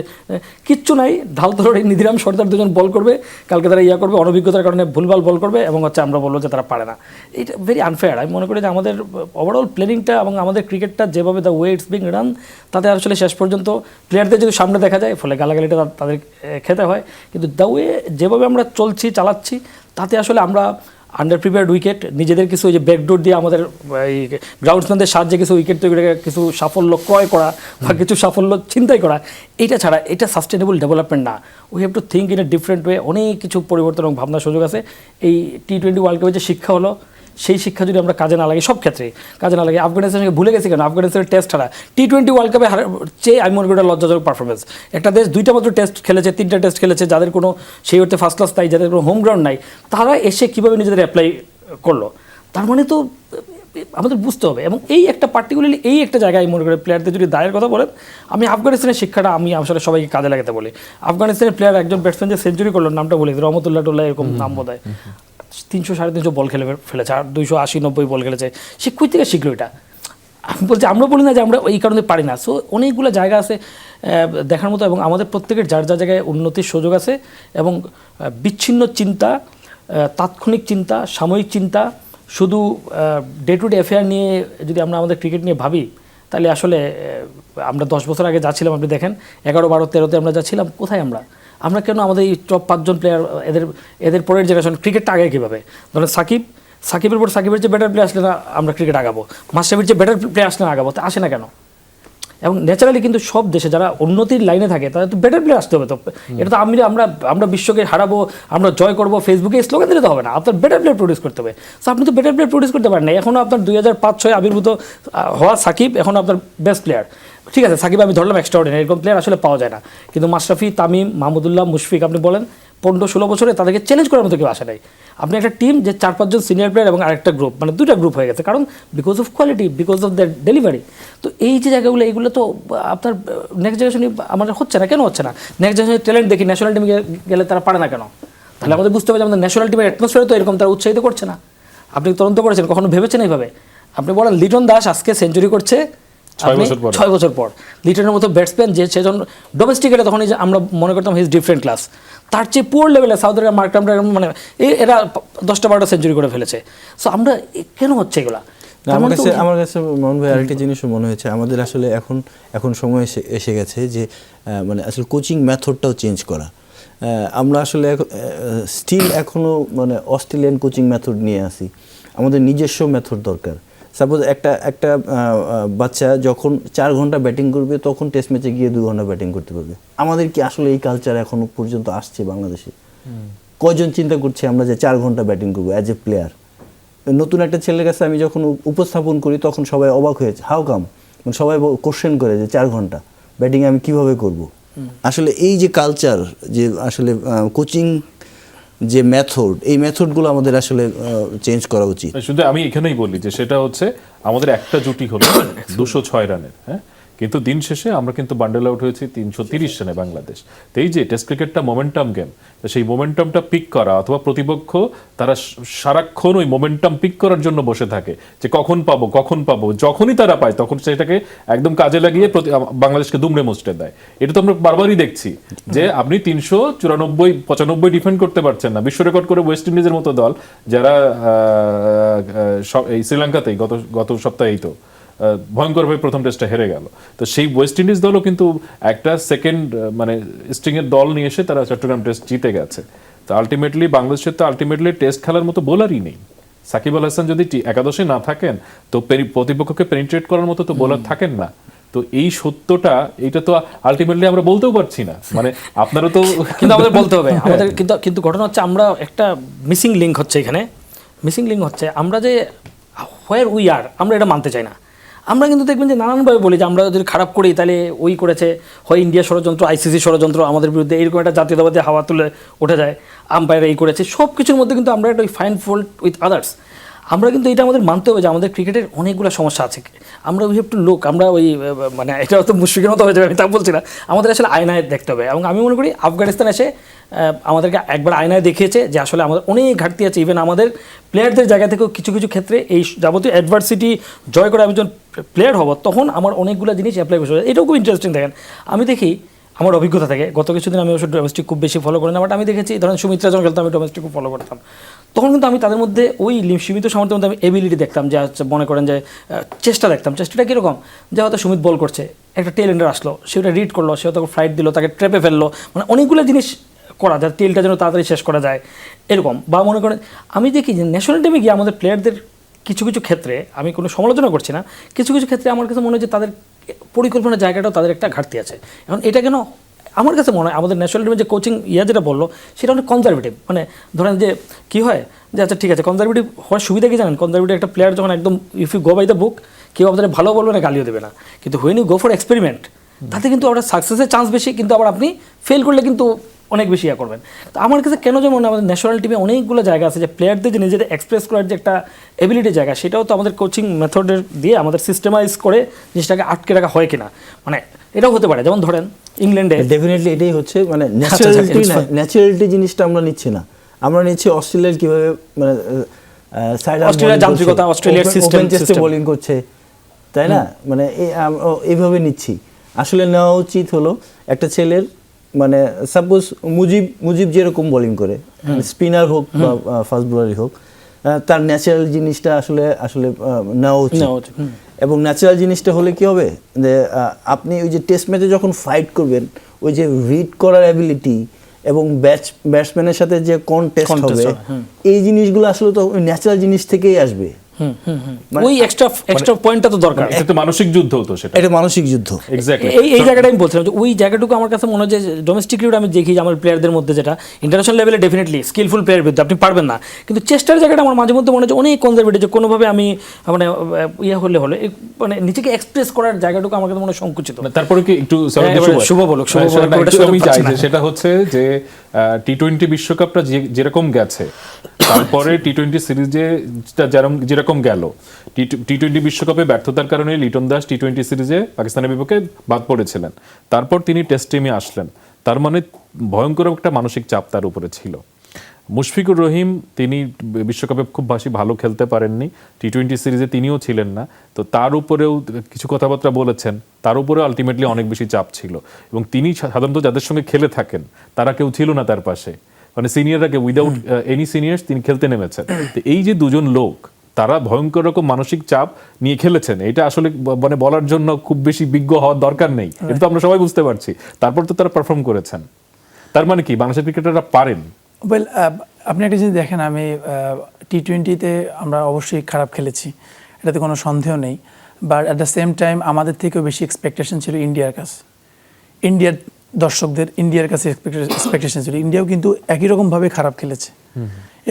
কিচ্ছু নাই, ঢাল ধরে নিধিরাম সর্দার দুজন বল করবে, কালকে তারা করবে, অনভিজ্ঞতার কারণে ভুলভাল বল করবে, এবং আমরা বলবো যে তারা পারে না। এটা ভেরি আনফেয়ার। আমি মনে করি যে আমাদের ওভারঅল প্ল্যানিংটা এবং আমাদের ক্রিকেটটা যেভাবে the way it's being run, তাতে আসলে শেষ পর্যন্ত প্লেয়ারদের যদি সামনে দেখা যায়, ফলে গালাগালিটা তাদের খেতে হয়। কিন্তু দ্য ওয়ে যেভাবে আমরা চালাচ্ছি, তাতে আসলে আমরা আন্ডার প্রিপেয়ার্ড উইকেট, নিজেদের কিছু ওই যে ব্যাকডোর দিয়ে আমাদের এই গ্রাউন্ডসম্যানদের সাহায্যে কিছু উইকেট তৈরি করে কিছু সাফল্য ক্রয় করা বা কিছু সাফল্য ছিনতাই করা, এটা ছাড়া এটা সাস্টেনেবল ডেভেলপমেন্ট না। We have to think in a different way. অনেক কিছু পরিবর্তন এবং ভাবনার সুযোগ আছে। এই T20 ওয়ার্ল্ড কাপের যে শিক্ষা হলো, সেই শিক্ষা যদি আমরা কাজে না লাগে, সব ক্ষেত্রে কাজে না লাগে, আফগানিস্তানকে ভুলে গেছি কেন? আফগানিস্তানের টেস্ট হারা T20 ওয়ার্ল্ড কাপে চেয়ে আমি মনে করি এটা লজ্জাজনক পারফরমেন্স। একটা দেশ 2টা মাত্র টেস্ট খেলেছে, 3টা টেস্ট খেলেছে, যাদের কোনো সেই অর্থে ফার্স্ট ক্লাস নাই, যাদের কোনো হোম গ্রাউন্ড নাই, তারা এসে কীভাবে নিজেদের অ্যাপ্লাই করলো, তার মানে তো আমাদের বুঝতে হবে। এবং এই একটা পার্টিকুলারলি এই একটা জায়গায় মনে করি প্লেয়ারদের যদি দায়ের কথা বলেন, আমি আফগানিস্তানের শিক্ষাটা আমি আসলে সবাইকে কাজে লাগাতে বলি। আফগানিস্তানের প্লেয়ার একজন ব্যাটসম্যান যে সেঞ্চুরি করলো, নামটা বলি, রহমতুল্লাহ টোল্লাহ এরকম নাম বোধ হয়, 300 350 বল ফেলেছে, আর 280-90 বল খেলেছে। সে কই থেকে শিখলো এটা? আমি বলছি, আমরা বলি না যে আমরা এই কারণে পারি না। সো অনেকগুলো জায়গা আছে দেখার মতো, এবং আমাদের প্রত্যেকের যার যা জায়গায় উন্নতির সুযোগ আছে, এবং বিচ্ছিন্ন চিন্তা, তাৎক্ষণিক চিন্তা, সাময়িক চিন্তা, শুধু ডে টু ডে অ্যাফেয়ার নিয়ে যদি আমরা আমাদের ক্রিকেট নিয়ে ভাবি, তাহলে আসলে আমরা 10 বছর আগে যা ছিলাম, আপনি দেখেন 11, 12, 13-তে আমরা যা ছিলাম, কোথায় আমরা কেন আমাদের এই টপ 5 জন প্লেয়ার, এদের পরের জেনারেশন ক্রিকেটটা আগে কীভাবে? ধরেন সাকিবের পর সাকিবের যে বেটার প্লেয়ার আসলে না আমরা ক্রিকেট আগাবো, মাশরাফির যে বেটার প্লেয়ার আসলে না আগাবো, তা আসে না কেন? এবং ন্যাচারালি কিন্তু সব দেশে যারা উন্নতির লাইনে থাকে, তাদের তো বেটার প্লেয়ার আসতে হবে। তো এটা তো আমরা বিশ্বকে হারাবো, আমরা জয় করবো, ফেসবুকে স্লোগান দিলে তো হবে না, আপনার বেটার প্লেয়ার প্রডিউস করতে হবে। সো আপনি তো বেটার প্লেয়ার প্রডিউস করতে পারেন না। এখনও আপনার 2005-06 আবির্ভূত হওয়া সাকিব এখনও আপনার বেস্ট প্লেয়ার, ঠিক আছে, সাকিব আমি ধরলাম এক্সট্রাঅর্ডিনারি, এরকম প্লেয়ার আসলে পাওয়া যায় না। কিন্তু মাশরাফি, তামিম, মাহমুদুল্লাহ, মুশফিক, আপনি বলেন 15-16 বছরে তাদেরকে চ্যালেঞ্জ করার মতো কেউ আসে নাই। আপনি একটা টিম যে 4-5 জন সিনিয়র প্লেয়ার এবং আরেকটা গ্রুপ, মানে 2টা গ্রুপ হয়ে গেছে, কারণ because of quality, because of their delivery. তো এই যে জায়গাগুলো, এইগুলো তো আপনার নেক্সট জেনারেশনে আমাদের হচ্ছে না। কেন হচ্ছে না? নেক্সট জেনারেশনের ট্যালেন্ট দেখি, ন্যাশনাল টিমে গেলে তারা পারে না কেন? তাহলে আমাদের বুঝতে হবে যে আমাদের ন্যাশনাল টিমের অ্যাটমসফিয়ার তো এরকম, তারা উৎসাহিত করছে না। আপনি তদন্ত করেছেন, কখনো ভেবেছেন এইভাবে? আপনি বলেন লিটন দাস আজকে সেঞ্চুরি করছে 6 বছর পর, লিটনের মতো ব্যাটসম্যান যে সেজন ডোমেস্টিকেটে, তখন আমরা মনে করতাম হিজ ডিফারেন্ট ক্লাস, তার চেয়ে পুয়ার লেভেলে সাউথ আফ্রিকা মার্কটামটা মানে এরা 10টা-12টা সেঞ্চুরি করে ফেলেছে। সো আমরা কেন হচ্ছে এগুলা? আমার কাছে মোহন ভাই আরেকটা জিনিসও মনে হয়েছে, আমাদের আসলে এখন সময় এসে গেছে যে মানে আসলে কোচিং মেথডটাও চেঞ্জ করা। আমরা আসলে স্টিল এখনও মানে অস্ট্রেলিয়ান কোচিং মেথড নিয়ে আসি, আমাদের নিজস্ব মেথড দরকার। সাপোজ একটা বাচ্চা যখন 4 ঘন্টা ব্যাটিং করবে, তখন টেস্ট ম্যাচে গিয়ে 2 ঘন্টা ব্যাটিং করতে পারবে। আমাদের কি আসলে এই কালচার এখনো পর্যন্ত আসছে বাংলাদেশে? কয়জন চিন্তা করছে আমরা যে 4 ঘন্টা ব্যাটিং করবো অ্যাজ এ প্লেয়ার? নতুন একটা ছেলের কাছে আমি যখন উপস্থাপন করি, তখন সবাই অবাক হয়েছে, হাউ কাম, মানে সবাই কোশ্চেন করে যে 4 ঘন্টা ব্যাটিং আমি কিভাবে করব। আসলে এই যে কালচার, যে আসলে কোচিং যে মেথড, এই মেথডগুলো আমাদের আসলে চেঞ্জ করা উচিত। শুধু আমি এখানেই বলি যে সেটা হচ্ছে আমাদের একটা জুটি হলো 206 রানের, হ্যাঁ, কিন্তু দিন শেষে আমরা কিন্তু বান্ডেল আউট হয়েছি 330 রানে বাংলাদেশ। তো এই যে টেস্ট ক্রিকেটটা মোমেন্টাম গেম, সেই মোমেন্টামটা পিক করা, অথবা প্রতিপক্ষ তারা সারাক্ষণ ওই মোমেন্টাম পিক করার জন্য বসে থাকে যে কখন পাবো, যখনই তারা পায় তখন সেটাকে একদম কাজে লাগিয়ে বাংলাদেশকে দুমড়ে মুচড়ে দেয়। এটা তো আমরা বারবারই দেখছি যে আপনি 394-95 ডিফেন্ড করতে পারছেন না, বিশ্ব রেকর্ড করে ওয়েস্ট ইন্ডিজের মতো দল, যারা এই শ্রীলঙ্কাতেই গত সপ্তাহেই তো ভয়ঙ্করভাবে প্রথম টেস্টটা হেরে গেল। তো সেই ওয়েস্ট ইন্ডিজ দলও কিন্তু একটা সেকেন্ড মানে স্ট্রিং এর দল নিয়ে এসে তারা চট্টগ্রাম টেস্ট জিতে গেছে। তো আলটিমেটলি বাংলাদেশের তো টেস্ট খেলার মতো বোলারই নেই। সাকিব আল হাসান যদি একাদশে না থাকেন, তো প্রতিপক্ষকে পেনিট্রেট করার মতো তো বোলার থাকেন না। তো তো এই সত্যটা এটা তো আলটিমেটলি আমরা বলতেও পারছি না, মানে আপনারা তো কিন্তু আমাদের বলতে হবে আমাদের, কিন্তু ঘটনা হচ্ছে আমরা একটা মিসিং লিঙ্ক হচ্ছে এখানে, মিসিং লিঙ্ক হচ্ছে আমরা যে হোয়ার উই আর, আমরা এটা মানতে চাই না। আমরা কিন্তু দেখবেন যে নানানভাবে বলি যে আমরা যদি খারাপ করি তাহলে ওই করেছে, হয় ইন্ডিয়া ষড়যন্ত্র, আইসিসি ষড়যন্ত্র আমাদের বিরুদ্ধে, এরকম একটা জাতীয়তাবাদী হাওয়া তুলে উঠে যায়, আম্পায়ার এই করেছে, সব কিছুর মধ্যে কিন্তু আমরা একটা ওই ফাইন্ড ফল্ট উইথ আদার্স। আমরা কিন্তু এটা আমাদের মানতে হবে যে আমাদের ক্রিকেটের অনেকগুলো সমস্যা আছে। আমরা উই হ্যাভ টু লুক, আমরা ওই মানে এটা তো মুশফিকের মতো হয়ে যাবে, আমি তা বলছি না, আমাদের আসলে আয়নায় দেখতে হবে। এবং আমি মনে করি আফগানিস্তান এসে আমাদেরকে একবার আয়নায় দেখিয়েছে যে আসলে আমাদের অনেক ঘাটতি আছে। ইভেন আমাদের প্লেয়ারদের জায়গা থেকেও কিছু কিছু ক্ষেত্রে এই যাবতীয় অ্যাডভার্সিটি জয় করে আমি যখন প্লেয়ার হব তখন আমার অনেকগুলো জিনিস অ্যাপ্লাই করতে হবে। এটাও খুব ইন্টারেস্টিং। দেখেন, আমি দেখি আমার অভিজ্ঞতা থেকে, গত কিছুদিন আমি অবশ্য ডোমেস্টিক খুব বেশি ফলো করি না, বাট আমি দেখেছি ধরেন সুমিত্রা যখন খেলতাম আমি ডোমেস্টিক খুব ফলো করতাম, তখন কিন্তু আমি তাদের মধ্যে ওই সীমিত সামর্থ্যের মধ্যে আমি এবিলিটি দেখতাম, যে হচ্ছে মনে করেন যে চেষ্টা দেখতাম। চেষ্টাটা কীরকম, যে হয়তো সুমিত বল করছে, একটা টেল এন্ডার আসলো, সেটা রিড করলো, সে হয়তো ফ্লাইট দিল, তাকে ট্র্যাপে ফেললো, মানে অনেকগুলো জিনিস করা যায়, টেলটা যেন তাড়াতাড়ি শেষ করা যায় এরকম। বা মনে করেন আমি দেখি যে ন্যাশনাল টিমে গিয়ে আমাদের প্লেয়ারদের কিছু কিছু ক্ষেত্রে, আমি কোনো সমালোচনা করছি না, কিছু কিছু ক্ষেত্রে আমার কাছে মনে হয় যে তাদের পরিকল্পনার জায়গাটাও তাদের একটা ঘাটতি আছে। এখন এটা কেন আমার কাছে মনে হয় আমাদের ন্যাশনাল টিমের যে কোচিং যেটা বললো সেটা অনেক কনজারভেটিভ। মানে ধরেন যে কী হয় যে আচ্ছা ঠিক আছে, কনজারভেটিভ হওয়ার সুবিধা কি জানেন, কনজারভেটিভ একটা প্লেয়ার যখন একদম if you go by the book, কেউ আপনাদের ভালো বলবে না, গালিও দেবে না, কিন্তু when you go for experiment তাতে কিন্তু আপনার সাকসেসের চান্স বেশি, কিন্তু আবার আপনি ফেল করলে কিন্তু অনেক বেশি ইয়া করবেন। তো আমার কাছে কেন যেমন আমাদের ন্যাশনাল টিমে অনেকগুলো জায়গা আছে যে প্লেয়ারদের যে নিজেদের এক্সপ্রেস করার যে একটা এবিলিটি জায়গা, সেটাও তো আমাদের কোচিং মেথডের দিয়ে আমাদের সিস্টেমাইজ করে জিনিসটাকে আটকে রাখা হয় কিনা, মানে এটাও হতে পারে। যেমন ধরেন ইংল্যান্ডে ডেফিনেটলি এটাই হচ্ছে মানে আচ্ছা, ন্যাচারালিটি জিনিসটা আমরা নিচ্ছি না, আমরা নিচ্ছি অস্ট্রেলিয়ার কীভাবে মানে অস্ট্রেলিয়ার যান্ত্রিকতা, অস্ট্রেলিয়ার সিস্টেম বোলিং করছে, তাই না, মানে এইভাবে নিচ্ছি। আসলে নেওয়া উচিত হলো একটা ছেলের, মানে সাপোজ মুজিব যেরকম বোলিং করে, স্পিনার হোক বা ফাস্ট বোলারই হোক, তার ন্যাচারাল জিনিসটা আসলে আসলে নেওয়া উচিত। এবং ন্যাচারাল জিনিসটা হলে কি হবে, যে আপনি ওই যে টেস্ট ম্যাচে যখন ফাইট করবেন, ওই যে রিড করার অ্যাবিলিটি এবং ব্যাটসম্যানের সাথে যে কন্টেস্ট হবে, এই জিনিসগুলো আসলে তো ওই ন্যাচারাল জিনিস থেকেই আসবে। ওই এক্সট্রা পয়েন্টটা তো দরকার। এটা তো মানসিক যুদ্ধ হতো, সেটা এটা মানসিক যুদ্ধ। এক্স্যাক্টলি এই জায়গাটা আমি বলছিলাম যে ওই জায়গাটুকু আমার কাছে মনে হয় যে ডোমেস্টিক ক্রিকেট আমি দেখি যে আমার প্লেয়ারদের মধ্যে, যেটা ইন্টারন্যাশনাল লেভেলে ডেফিনেটলি স্কিলফুল প্লেয়ার বিরুদ্ধে আপনি পারবেন না, কিন্তু চেষ্টার জায়গাটা আমার মাঝে মধ্যে মনে হয় যে অনেক কনজারভেটিভ, যে কোনোভাবে আমি মানে হলে মানে নিজেকে এক্সপ্রেস করার জায়গাটুকু আমার কাছে মনে হয় সংকুচিত। তারপরে কি একটু শুভ বলুক, আমি চাই যে সেটা হচ্ছে যে টি-20 বিশ্বকাপটা যেরকম গেছে, তারপরে টি-20 সিরিজে যেরকম গেল, টি-20 বিশ্বকাপে ব্যর্থতার কারণে লিটন দাস টি-20 সিরিজে পাকিস্তানের বিপক্ষে বাদ পড়েছিলেন, তারপর তিনি টেস্ট টিমে আসলেন, তার মানে ভয়ঙ্কর একটা মানসিক চাপ তার উপরে ছিল। মুশফিকুর রহিম তিনি বিশ্বকাপে খুব বেশি ভালো খেলতে পারেননি, টি-20 সিরিজে তিনিও ছিলেন না, তো তার উপরেও কিছু কথাবার্তা বলেছেন, তার উপরেও আলটিমেটলি অনেক বেশি চাপ ছিল। এবং তিনি সাধারণত যাদের সঙ্গে খেলে থাকেন তারা কেউ ছিল না তার পাশে, মানে সিনিয়ররাকে উইদাউট এনি সিনিয়র্স তিনি খেলতে নেমেছেন। তো এই যে দুজন লোক, তারা ভয়ঙ্কর রকম মানসিক চাপ নিয়ে খেলেছেন, এটা আসলে মানে বলার জন্য খুব বেশি বিজ্ঞ হওয়ার দরকার নেই, এটা তো আমরা সবাই বুঝতে পারছি। তারপর তো তারা পারফর্ম করেছেন, তার মানে কি বাংলাদেশের ক্রিকেটাররা পারেন। ওয়েল, আপনি একটা জিনিস দেখেন, আমি টি-20-তে আমরা অবশ্যই খারাপ খেলেছি, এটাতে কোনো সন্দেহ নেই, but at the same time আমাদের থেকেও বেশি এক্সপেকটেশন ছিল ইন্ডিয়ার কাছে, ইন্ডিয়ার দর্শকদের ইন্ডিয়ার কাছে এক্সপেকটেশন ছিল। ইন্ডিয়াও কিন্তু একই রকমভাবে খারাপ খেলেছে,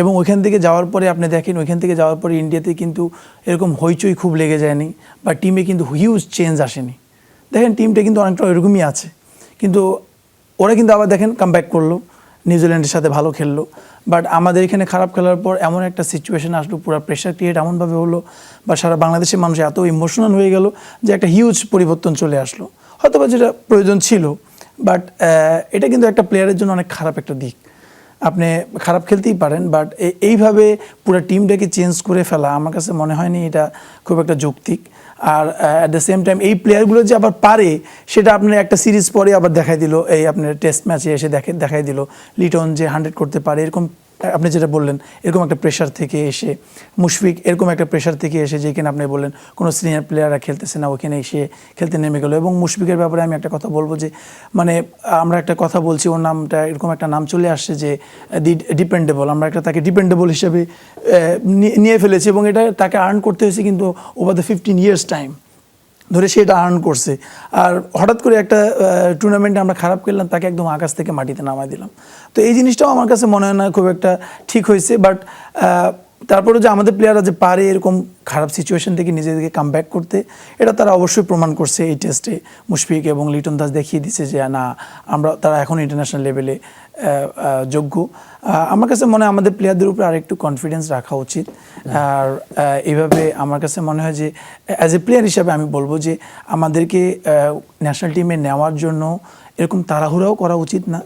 এবং ওইখান থেকে যাওয়ার পরে আপনি দেখেন, ওইখান থেকে যাওয়ার পরে ইন্ডিয়াতে কিন্তু এরকম হইচই খুব লেগে যায়নি, বা টিমে কিন্তু হিউজ চেঞ্জ আসেনি। দেখেন টিমটা কিন্তু অনেকটা ওইরকমই আছে, কিন্তু ওরা কিন্তু আবার দেখেন কামব্যাক করলো, নিউজিল্যান্ডের সাথে ভালো খেললো, বাট আমাদের এখানে খারাপ খেলার পর এমন একটা সিচুয়েশন আসলো, পুরো প্রেশার ক্রিয়েট এমনভাবে হলো, বা সারা বাংলাদেশের মানুষ এত ইমোশনাল হয়ে গেল যে একটা হিউজ পরিবর্তন চলে আসলো, হয়তো বা যেটা প্রয়োজন ছিল, বাট এটা কিন্তু একটা প্লেয়ারের জন্য অনেক খারাপ একটা দিক। আপনি খারাপ খেলতেই পারেন, বাট এইভাবে পুরো টিমটাকে চেঞ্জ করে ফেলা আমার কাছে মনে হয়নি এটা খুব একটা যৌক্তিক। আর অ্যাট দ্য সেম টাইম এই প্লেয়ারগুলো যে আবার পারে, সেটা আপনার একটা সিরিজ পরে আবার দেখাই দিল, এই আপনার টেস্ট ম্যাচে এসে দেখাই দিল লিটন যে 100 করতে পারে, এরকম আপনি যেটা বললেন, এরকম একটা প্রেশার থেকে এসে, মুশফিক এরকম একটা প্রেশার থেকে এসে, যেখানে আপনি বললেন কোনো সিনিয়র প্লেয়াররা খেলতেছে না, ওখানে এসে খেলতে নেমে গেল। এবং মুশফিকের ব্যাপারে আমি একটা কথা বলবো যে, মানে আমরা একটা কথা বলছি, ওর নামটা এরকম একটা নাম চলে আসছে যে ডিপেন্ডেবল, আমরা একটা তাকে ডিপেন্ডেবল হিসেবে নিয়ে ফেলেছি, এবং এটা তাকে আর্ন করতে হয়েছে কিন্তু ওভার দ্য 15 years টাইম। ধরে সে এটা আর্ন করছে। আর হঠাৎ করে একটা টুর্নামেন্টে আমরা খারাপ খেললাম, তাকে একদম আকাশ থেকে মাটিতে নামাই দিলাম। তো এই জিনিসটাও আমার কাছে মনে হয় না খুব একটা ঠিক হয়েছে। বাট তারপরে যে আমাদের প্লেয়াররা যে পারে এরকম খারাপ সিচুয়েশন থেকে নিজেদেরকে কাম ব্যাক করতে, এটা তারা অবশ্যই প্রমাণ করছে এই টেস্টে। মুশফিক এবং লিটন দাস দেখিয়ে দিচ্ছে যে না, তারা এখন ইন্টারন্যাশনাল লেভেলে যোগ্য। আমার কাছে মনে হয় আমাদের প্লেয়ারদের উপরে আরেকটু কনফিডেন্স রাখা উচিত। আর এইভাবে আমার কাছে মনে হয় যে অ্যাজ এ প্লেয়ার হিসাবে আমি বলবো যে আমাদেরকে ন্যাশনাল টিমে নেওয়ার জন্য এরকম তাড়াহুড়াও করা উচিত না,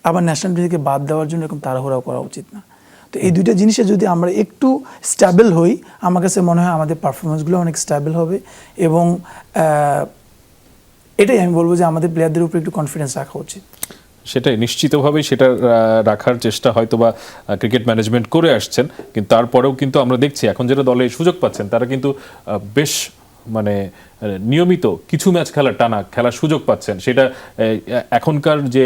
আবার ন্যাশনাল টিম থেকে বাদ দেওয়ার জন্য এরকম তাড়াহুড়াও করা উচিত না। তো এই দুইটা জিনিসে যদি আমরা একটু স্ট্যাবল হই, আমার কাছে মনে হয় আমাদের পারফরমেন্সগুলো অনেক স্ট্যাবল হবে। এবং এটাই আমি বলবো যে আমাদের প্লেয়ারদের উপরে একটু কনফিডেন্স রাখা উচিত। সেটাই নিশ্চিতভাবেই সেটা রাখার চেষ্টা হয়তো বা ক্রিকেট ম্যানেজমেন্ট করে আসছেন, কিন্তু তারপরেও কিন্তু আমরা দেখছি এখন যেটা দলে সুযোগ পাচ্ছেন তারা কিন্তু বেশ মানে নিয়মিত কিছু ম্যাচ খেলার সুযোগ পাচ্ছেন। সেটা এখনকার যে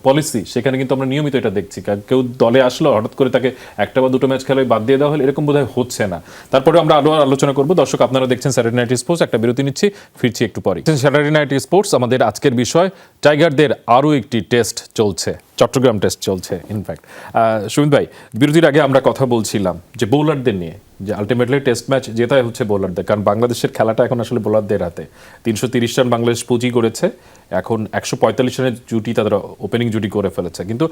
পলিসি সেখানে কিন্তু আমরা নিয়মিত এটা দেখছি। কেউ দলে আসলো হঠাৎ করে তাকে একটা বা দুটো ম্যাচ খেলায় বাদ দিয়ে দেওয়া হলে এরকম বোধহয় হচ্ছে না। তারপরে আমরা আরো আলোচনা করবো। দর্শক আপনারা দেখছেন স্যাটারডে নাইট স্পোর্টস, একটা বিরতি নিচ্ছি, ফিরছি একটু পরে। স্যাটারডে নাইট স্পোর্টস, আমাদের আজকের বিষয় টাইগারদের আরও একটি টেস্ট চলছে, চট্টগ্রাম টেস্ট চলছে ইনফ্যাক্ট। সুমিত ভাই, বিরতির আগে আমরা কথা বলছিলাম যে বোলারদের নিয়ে, যে আলটিমেটলি টেস্ট ম্যাচ জেতাই হচ্ছে বোলারদের, কারণ বাংলাদেশের খেলাটা এখন আসলে বোলারদের হাতে। 330 রান বাংলাদেশ পুঁজি করেছে, এখন 145 রানের জুটি তাদের ওপেনিং জুটি করে ফেলেছে। কিন্তু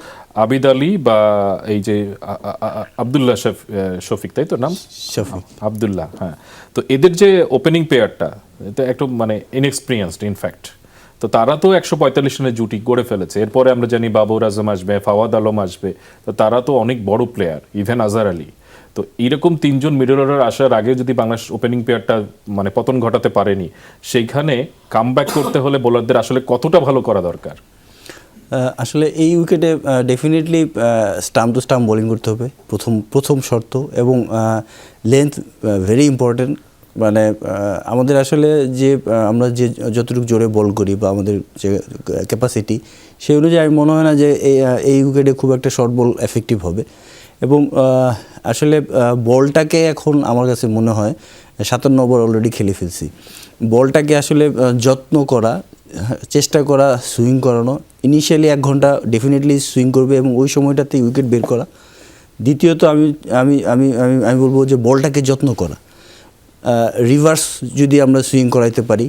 আবিদ আলী বা এই যে আবদুল্লাহ শফিক, তাই তো নাম শফিক আবদুল্লাহ, হ্যাঁ, তো এদের যে ওপেনিং পেয়ারটা এটা একটু মানে ইনএক্সপিরিয়েন্সড ইনফ্যাক্ট। তো তারা তো 145 রানের জুটি করে ফেলেছে। এরপরে আমরা জানি বাবর আজম আসবে, ফাওয়াদ আলম আসবে, তো তারা তো অনেক বড় প্লেয়ার, ইভেন আজহার আলী। তো এরকম তিনজন মিডল অর্ডার আসার আগে যদি বাংলাদেশ ওপেনিং পেয়ারটা মানে পতন ঘটাতে পারেনি, সেইখানে কামব্যাক করতে হলে বোলারদের আসলে কতটা ভালো করা দরকার? আসলে এই উইকেটে definitely stump to stump bowling করতে হবে প্রথম শর্ত, এবং লেন্থ ভেরি ইম্পর্টেন্ট। মানে আমাদের আসলে যে আমরা যে যতটুকু জোরে বল করি বা আমাদের যে ক্যাপাসিটি, সেই অনুযায়ী আমি মনে হয় না যে এই উইকেটে খুব একটা শর্ট বল এফেক্টিভ হবে। এবং আসলে বলটাকে এখন আমার কাছে মনে হয় 57 ওভার অলরেডি খেলে ফেলছি। বলটাকে আসলে যত্ন করা, চেষ্টা করা, সুইং করানো। ইনিশিয়ালি 1 ঘন্টা ডেফিনেটলি সুইং করবে এবং ওই সময়টাতে উইকেট বের করা। দ্বিতীয়ত আমি আমি আমি আমি আমি বলবো যে বলটাকে যত্ন করা, রিভার্স যদি আমরা সুইং করাইতে পারি।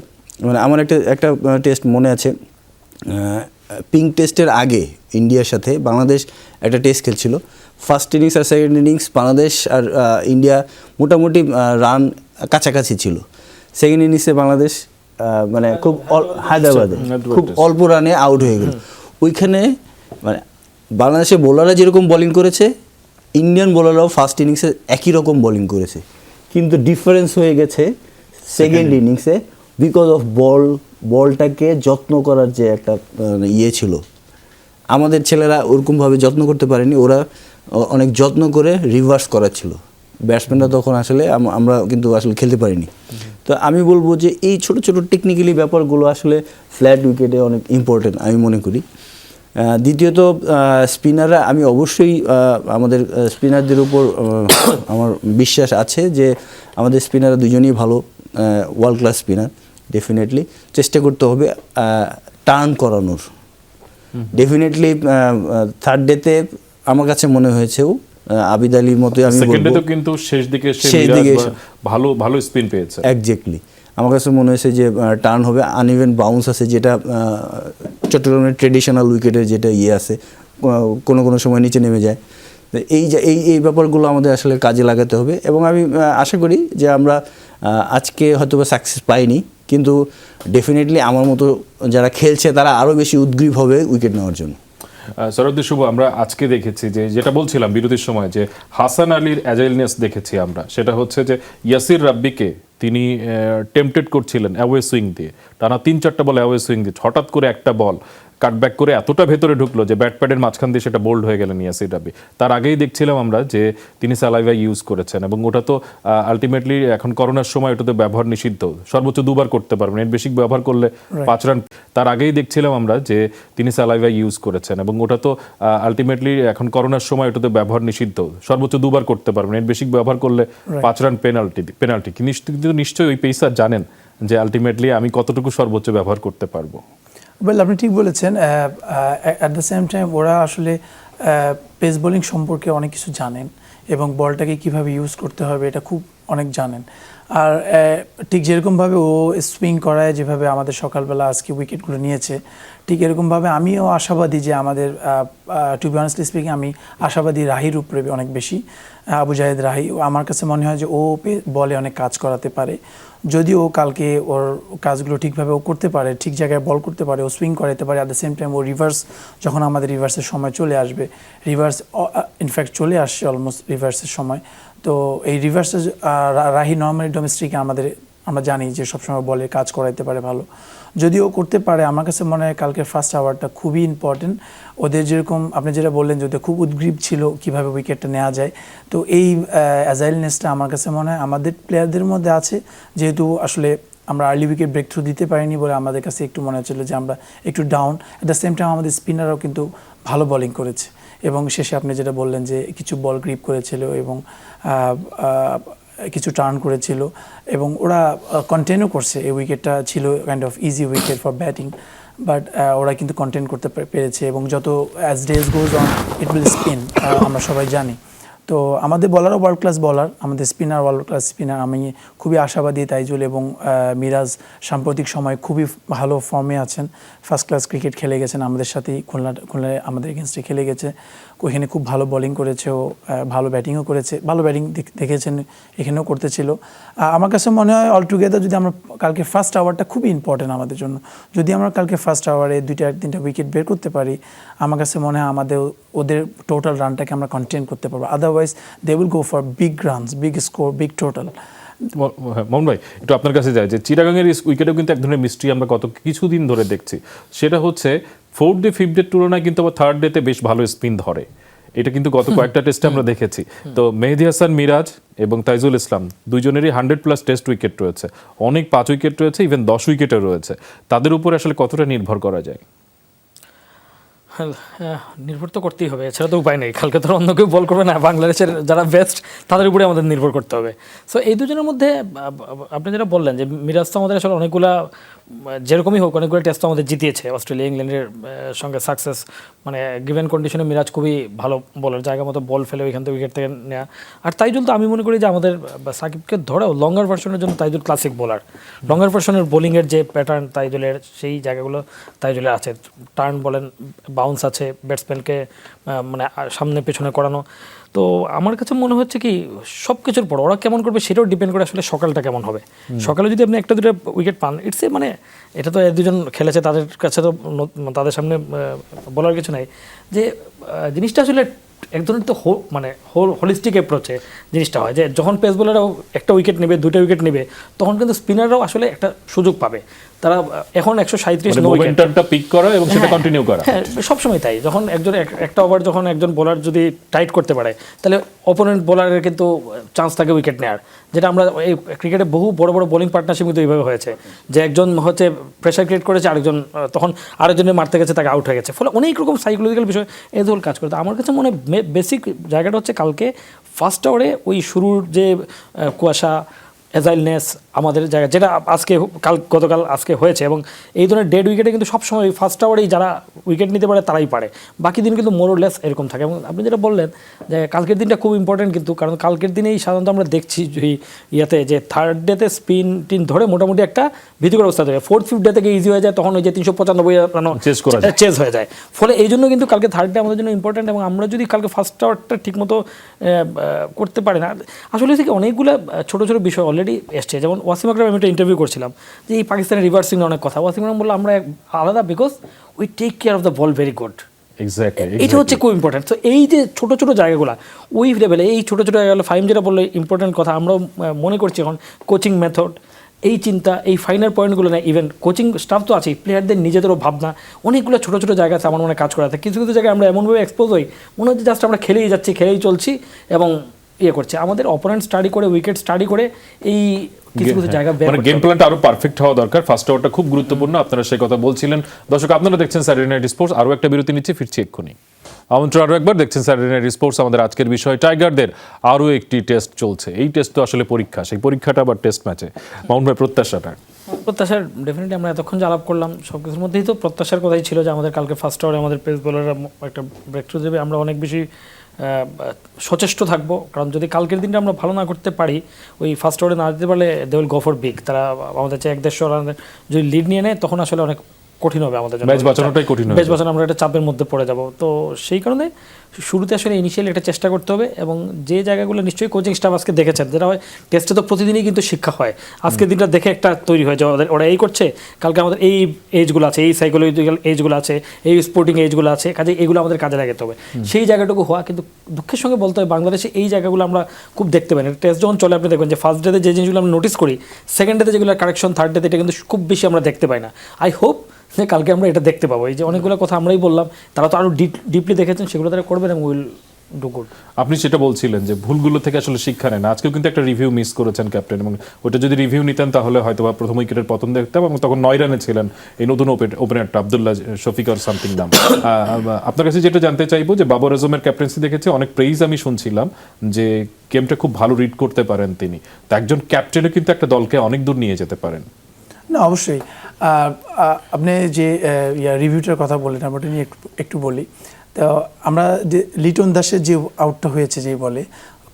মানে আমার একটা টেস্ট মনে আছে, পিঙ্ক টেস্টের আগে ইন্ডিয়ার সাথে বাংলাদেশ একটা টেস্ট খেলছিল। ফার্স্ট ইনিংস আর সেকেন্ড ইনিংস বাংলাদেশ আর ইন্ডিয়া মোটামুটি রান কাছাকাছি ছিল। সেকেন্ড ইনিংসে বাংলাদেশ মানে খুব হায়দ্রাবাদে খুব অল্প রানে আউট হয়ে গেল। ওইখানে মানে বাংলাদেশের বোলাররা যেরকম বোলিং করেছে, ইন্ডিয়ান বোলাররাও ফার্স্ট ইনিংসে একই রকম বোলিং করেছে, কিন্তু ডিফারেন্স হয়ে গেছে সেকেন্ড ইনিংসে বিকজ অফ বলটাকে যত্ন করার যে একটা ইয়ে ছিল। আমাদের ছেলেরা ওরকমভাবে যত্ন করতে পারেনি, ওরা অনেক যত্ন করে রিভার্স করার ছিল। ব্যাটসম্যানরা তখন আসলে আমরা কিন্তু আসলে খেলতে পারিনি। তো আমি বলবো যে এই ছোট ছোট টেকনিক্যালি ব্যাপারগুলো আসলে ফ্ল্যাট উইকেটে অনেক ইম্পর্টেন্ট আমি মনে করি। দ্বিতীয়ত স্পিনাররা, আমি অবশ্যই আমাদের স্পিনারদের উপর আমার বিশ্বাস আছে যে আমাদের স্পিনাররা দুজনেই ভালো, ওয়ার্ল্ড ক্লাস স্পিনার। ডেফিনেটলি চেষ্টা করতে হবে টার্ন করানোর। ডেফিনেটলি থার্ড ডেতে আমার কাছে মনে হয়েছেও আবিদ আলীর মতোই আমি সেকেন্ডে তো কিন্তু শেষ দিকে ভালো স্পিন পেয়েছে। এক্স্যাক্টলি আমার কাছে মনে হয়েছে যে টার্ন হবে, আনইভেন বাউন্স আছে, যেটা চট্টগ্রামের ট্রেডিশনাল উইকেটের যেটা ইয়ে আছে, কোনো সময় নিচে নেমে যায়। এই ব্যাপারগুলো আমাদের আসলে কাজে লাগাতে হবে। এবং আমি আশা করি যে আমরা আজকে হয়তো বা সাকসেস পাইনি, কিন্তু ডেফিনেটলি আমার মতো যারা খেলছে তারা আরও বেশি উদ্গ্রীব হবে উইকেট নেওয়ার জন্য। সরদ্দি শুভ, আমরা আজকে দেখেছি যে যেটা বলছিলাম বিরতির সময়, যে হাসান আলীর অ্যাজাইলনেস দেখেছি আমরা। সেটা হচ্ছে যে ইয়াসির রাব্বিকে তিনি টেম্পটেড করছিলেন অ্যাওয়ে সুইং দিয়ে, টানা 3-4টা বল অ্যাওয়ে সুইং দিয়ে, হঠাৎ করে একটা বল কাটব্যাক করে এতটা ভেতরে ঢুকলো যে ব্যাট প্যাডের মাঝখান দিয়ে সেটা বোল্ড হয়ে গেলেন ইয়াসির রাব্বি। তার আগেই দেখছিলাম আমরা যে তিনি স্যালাইভা ইউজ করেছেন এবং ওটা তো আলটিমেটলি এখন করোনার সময় ওটাতে ব্যবহার নিষিদ্ধ, সর্বোচ্চ 2 বার করতে পারবেন, এর বেশি ব্যবহার করলে 5 রান। তার আগেই দেখছিলাম আমরা যে তিনি স্যালাইভা ইউজ করেছেন এবং ওটা তো আলটিমেটলি এখন করোনার সময় ওটাতে ব্যবহার নিষিদ্ধ, সর্বোচ্চ 2 বার করতে পারবেন, এর বেশি ব্যবহার করলে 5 রান পেনাল্টি। কিন্তু নিশ্চয়ই ওই পেসার জানেন যে আলটিমেটলি আমি কতটুকু সর্বোচ্চ ব্যবহার করতে পারবো। ওয়েল, আপনি ঠিক বলেছেন। অ্যাট দ্য সেম টাইম ওরা আসলে পেস বোলিং সম্পর্কে অনেক কিছু জানেন এবং বলটাকে কিভাবে ইউজ করতে হবে এটা খুব অনেক জানেন। আর ঠিক যেরকমভাবে ও সুইং করায়, যেভাবে আমাদের সকালবেলা আজকে উইকেটগুলো নিয়েছে, ঠিক এরকমভাবে আমিও আশাবাদী যে আমাদের টু বি অনেস্টলি স্পিকিং আমি আশাবাদী রাহির উপরে অনেক বেশি। আবু জাহেদ রাহি, আমার কাছে মনে হয় যে ও বলে অনেক কাজ করাতে পারে। যদি ও কালকে ওর কাজগুলো ঠিকভাবে ও করতে পারে, ঠিক জায়গায় বল করতে পারে, ও সুইং করাতে পারে, অ্যাট দ্য সেম টাইম ও রিভার্স, যখন আমাদের রিভার্সের সময় চলে আসবে, রিভার্স ইনফ্যাক্ট চলে আসছে অলমোস্ট রিভার্সের সময়, তো এই রিভার্সে রাহি নর্মালি ডোমেস্টিকে আমরা জানি যে সবসময় বলে কাজ করাইতে পারে ভালো। যদিও করতে পারে, আমার কাছে মনে হয় কালকের ফার্স্ট আওয়ারটা খুবই ইম্পর্টেন্ট। ওদের যেরকম আপনি যেটা বললেন যে ওদের খুব উদ্গ্রীব ছিল কীভাবে উইকেটটা নেওয়া যায়, তো এই অ্যাজাইলনেসটা আমার কাছে মনে হয় আমাদের প্লেয়ারদের মধ্যে আছে। যেহেতু আসলে আমরা আর্লি উইকেট ব্রেক থ্রু দিতে পারিনি বলে আমাদের কাছে একটু মনে হচ্ছিলো যে আমরা একটু down. At the same time আমাদের স্পিনাররাও কিন্তু ভালো বোলিং করেছে এবং শেষে আপনি যেটা বললেন যে কিছু বল গ্রিপ করেছিল এবং কিছু টার্ন করেছিল এবং ওরা কন্টেনও করছে। এই উইকেটটা ছিল kind of easy wicket for batting, but ওরা কিন্তু কন্টেন করতে পেরেছে এবং যত as days goes on it will spin, আমরা সবাই জানি। তো আমাদের বলারও ওয়ার্ল্ড ক্লাস বলার, আমাদের স্পিনার ওয়ার্ল্ড ক্লাস স্পিনার। আমি খুবই আশাবাদী তাইজুল এবং মিরাজ সাম্প্রতিক সময় খুবই ভালো ফর্মে আছেন, ফার্স্ট ক্লাস ক্রিকেট খেলে গেছেন আমাদের সাথেই, খুলনায় আমাদের এগেনস্টে খেলে গেছে, ওইখানে খুব ভালো বোলিং করেছে, ও ভালো ব্যাটিংও করেছে, ভালো ব্যাটিং দেখেছেন এখানেও করতেছিল। আমার কাছে মনে হয় অলটুগেদার যদি আমরা কালকে ফার্স্ট আওয়ারটা খুবই ইম্পর্টেন্ট আমাদের জন্য, যদি আমরা কালকে ফার্স্ট আওয়ারে 2-3টা উইকেট বের করতে পারি, আমার কাছে মনে হয় ওদের টোটাল রানটাকে আমরা কন্টেন করতে পারবো। Otherwise they will go for big runs, big score, big total. Mohan ভাই, একটু আপনার কাছে যায় যে চিটাগাংয়ের উইকেটেও কিন্তু এক ধরনের মিস্ট্রি আমরা গত কিছুদিন ধরে দেখছি। সেটা হচ্ছে 4th ডে 5th ডের তুলনায় কিন্তু আবার 3rd ডেতে বেশ ভালো স্পিন ধরে। এটা কিন্তু গত কয়েকটা টেস্টে আমরা দেখেছি। তো মেহেদী হাসান মিরাজ এবং তাইজুল ইসলাম দুইজনেরই 100+ টেস্ট উইকেট রয়েছে, অনেক 5 উইকেট রয়েছে, ইভেন 10 উইকেটও রয়েছে। তাদের উপর আসলে কতটা নির্ভর করা যায়? নির্ভর তো করতেই হবে, এছাড়া তো উপায় নেই। কালকে তো অন্য কেউ বল করবে না, বাংলাদেশের যারা বেস্ট তাদের উপরে আমাদের নির্ভর করতে হবে। সো এই দুজনের মধ্যে আপনি যেটা বললেন যে মিরাজ তো আমাদের আসলে অনেকগুলা, যেরকমই হোক অনেকগুলো টেস্ট আমাদের জিতিয়েছে, অস্ট্রেলিয়া ইংল্যান্ডের সঙ্গে সাকসেস, মানে গিভেন কন্ডিশনে মিরাজ খুবই ভালো বলার, জায়গা মতো বল ফেলে ওইখান থেকে উইকেট থেকে নেওয়া। আর তাইজুল তো আমি মনে করি যে আমাদের সাকিবকে ধরেও লঙ্গার ভার্সনের জন্য তাইজুল ক্লাসিক বোলার। লঙ্গার ভার্সনের বোলিংয়ের যে প্যাটার্ন তাইজুলের, সেই জায়গাগুলো তাইজুলের আছে। টার্ন বলেন, বাউন্স আছে, ব্যাটসম্যানকে মানে সামনে পেছনে করানো। তো আমার কাছে মনে হচ্ছে কি সব কিছুর পর ওরা কেমন করবে সেটাও ডিপেন্ড করে আসলে সকালটা কেমন হবে। সকালে যদি আপনি 1-2 উইকেট পান, ইটস মানে এটা তো দুজন খেলেছে, তাদের কাছে তো তাদের সামনে বলার কিছু নাই। যে জিনিসটা আসলে এক ধরনের তো মানে হোলিস্টিক অ্যাপ্রোচে জিনিসটা হয় যে যখন পেস বোলাররাও একটা উইকেট নেবে, 2টা উইকেট নেবে, তখন কিন্তু স্পিনাররাও আসলে একটা সুযোগ পাবে। তারা এখন 137 মোমেন্টামটা পিক করা এবং সেটা কন্টিনিউ করা, হ্যাঁ সবসময় তাই। যখন একটা ওভার যখন একজন বোলার যদি টাইট করতে পারে, তাহলে অপোনেন্ট বোলারের কিন্তু চান্স থাকে উইকেট নেওয়ার। যেটা আমরা এই ক্রিকেটে বহু বড় বড় বোলিং পার্টনারশিপ কিন্তু এইভাবে হয়েছে যে একজন হচ্ছে প্রেশার ক্রিয়েট করেছে, আরেকজন তখন আরেকজনের মারতে গেছে, তাকে আউট হয়ে গেছে। ফলে অনেক রকম সাইকোলজিক্যাল বিষয় এই ধরনের কাজ করে। আমার কাছে মনে হয় বেসিক জায়গাটা হচ্ছে কালকে ফার্স্ট আওয়ারে ওই শুরুর যে কুয়াশা, অ্যাজাইলনেস আমাদের জায়গা, যেটা গতকাল আজকে হয়েছে, এবং এই ধরনের ডেড উইকেটে কিন্তু সবসময় ফার্স্ট আওয়ারেই যারা উইকেট নিতে পারে তারাই পারে, বাকি দিন কিন্তু মোরলেস এরকম থাকে। এবং আপনি যেটা বললেন যে কালকের দিনটা খুব ইম্পর্টেন্ট, কিন্তু কারণ কালকের দিনেই সাধারণত আমরা দেখছি ইয়াতে যে 3rd ডেতে স্পিন টিন ধরে মোটামুটি একটা ভীতিকর অবস্থা থাকে। 4th 5th ডে থেকে ইজি হয়ে যায়, তখন ওই যে 395 রান চেজ হয়ে যায়। ফলে এই জন্য কিন্তু কালকে 3rd ডে আমাদের জন্য ইম্পর্টেন্ট। এবং আমরা যদি কালকে ফার্স্ট আওয়ারটা ঠিকমতো করতে পারি না, আসলে থেকে অনেকগুলো ছোটো ছোটো বিষয় অলরেডি এসছে। যেমন ওয়াসিম আকরাম, আমি একটা ইন্টারভিউ করছিলাম যে এই পাকিস্তানের রিভার্সিং অনেক কথা, ওয়াসিম আকরাম বললো আমরা আলাদা, because we take care of the ball very good. এটা হচ্ছে খুব ইম্পর্টেন্ট। তো এই যে ছোটো ছোটো জায়গাগুলো ওই লেভেলে, এই ছোটো ছোটো জায়গাগুলো ফাইম যেটা বললো ইম্পর্টেন্ট কথা, আমরাও মনে করছি এখন কোচিং মেথড এই চিন্তা, এই ফাইনাল পয়েন্টগুলো না, ইভেন কোচিং স্টাফ তো আছেই, প্লেয়ারদের নিজেদেরও ভাবনা, অনেকগুলো ছোটো ছোটো জায়গা আছে আমার মনে হয় কাজ করা থাকে। কিছু কিছু জায়গায় আমরা এমনভাবে এক্সপোজ হই, মনে হচ্ছে জাস্ট আমরা খেলেই যাচ্ছি, খেলেই চলছি এবং ইয়ে করছে। আমাদের অপোনেন্ট স্টাডি করে, উইকেট স্টাডি করে এই কিছু কিছু জায়গা বের মানে করতে গেম হবে। প্ল্যানটা আরো পারফেক্ট হওয়া দরকার। ফার্স্ট ওভারটা খুব গুরুত্বপূর্ণ, আপনারা সেই কথা বলছিলেন। দর্শক, আপনারা দেখছেন স্যাটারডে নাইট স্পোর্টস। আরো একটা বিরতি নিচ্ছি, ফিরছি এক্ষুনি। আমন্ত্রণ আরো একবার, দেখছেন স্যাটারডে নাইট স্পোর্টস। আমাদের আজকের বিষয় টাইগারদের আরো একটি টেস্ট চলছে। এই টেস্ট তো আসলে পরীক্ষা, সেই পরীক্ষাটা আবার টেস্ট ম্যাচে। মাউন্ট ভাই, প্রত্যাশাটা? প্রত্যাশার ডেফিনেটলি আমরা এতক্ষণ যে আলাপ করলাম সব কিছুর মধ্যেই তো প্রত্যাশার কথাই ছিল যে আমাদের কালকে ফার্স্ট ওভারে আমাদের পেস বোলাররা একটা ব্রেক থ্রু দেবে। আমরা অনেক বেশি সচেষ্ট থাকবো, কারণ যদি কালকের দিনটা আমরা ভালো না করতে পারি, ওই ফার্স্ট ওভারে না দিতে পারলে they will go for big. তারা আমাদের চেয়ে 1-1.5 রানের যদি লিড নিয়ে নেয় তখন আসলে অনেক কঠিন হবে আমাদের জন্য, ম্যাচ বাঁচানোটাই কঠিন হবে। ম্যাচ বাঁচানো, আমরা একটা চাপের মধ্যে পড়ে যাব। তো সেই কারণে শুরুতে আসলে ইনিশিয়ালি একটা চেষ্টা করতে হবে, এবং যে জায়গাগুলো নিশ্চয়ই কোচিং স্টাফ আজকে দেখেছেন, যেটা হয় টেস্টে তো প্রতিদিনই কিন্তু শিক্ষা হয়, আজকের দিনটা দেখে একটা তৈরি হয় যে ওরা এই করছে, কালকে আমাদের এই এজগুলো আছে, এই সাইকোলজিক্যাল এজগুলো আছে, এই স্পোর্টিং এজগুলো আছে, কাজে এগুলো আমাদের কাজে লাগাতে হবে। সেই জায়গাটুকু হওয়া, কিন্তু দুঃখের সঙ্গে বলতে হয় বাংলাদেশে এই জায়গাগুলো আমরা খুব দেখতে পাই না। টেস্ট যখন চলে আপনি দেখবেন যে ফার্স্ট ডেতে যে জিনিসগুলো আমরা নোটিস করি, সেকেন্ড ডেতে যেগুলো কারেকশন, থার্ড ডেতে এটা কিন্তু খুব বেশি আমরা দেখতে পাই না। আই হোপ যে কালকে আমরা এটা দেখতে পাবো। এই যে অনেকগুলো কথা আমরাই বললাম, তারা তো আরও ডিপলি দেখেছেন, সেগুলো তারা করবেন এবং উইল ডু গুড। আপনি সেটা বলছিলেন যে ভুলগুলো থেকে আসলে শিক্ষা নেন। আজকেও কিন্তু একটা রিভিউ মিস করেছেন ক্যাপ্টেন, এবং ওটা যদি রিভিউ নিতেন তাহলে হয়তো বা প্রথম উইকেটের পতন দেখতাম, এবং তখন 9 রানে ছিলেন এই নতুন ওপেনারটা আব্দুল্লাহ শফিক আর সামথিং নাম। আপনার কাছে যেটা জানতে চাইবো যে বাবর আজমের ক্যাপ্টেন্সি দেখেছি, অনেক প্রেইজ আমি শুনছিলাম যে গেমটা খুব ভালো রিড করতে পারেন তিনি। তো একজন ক্যাপ্টেনও কিন্তু একটা দলকে অনেক দূর নিয়ে যেতে পারেন। না, অবশ্যই। আপনি যে রিভিউটার কথা বললেন, আমরা ওটা নিয়ে একটু বলি। তো আমরা যে লিটন দাসের যে আউটটা হয়েছে, যে বলে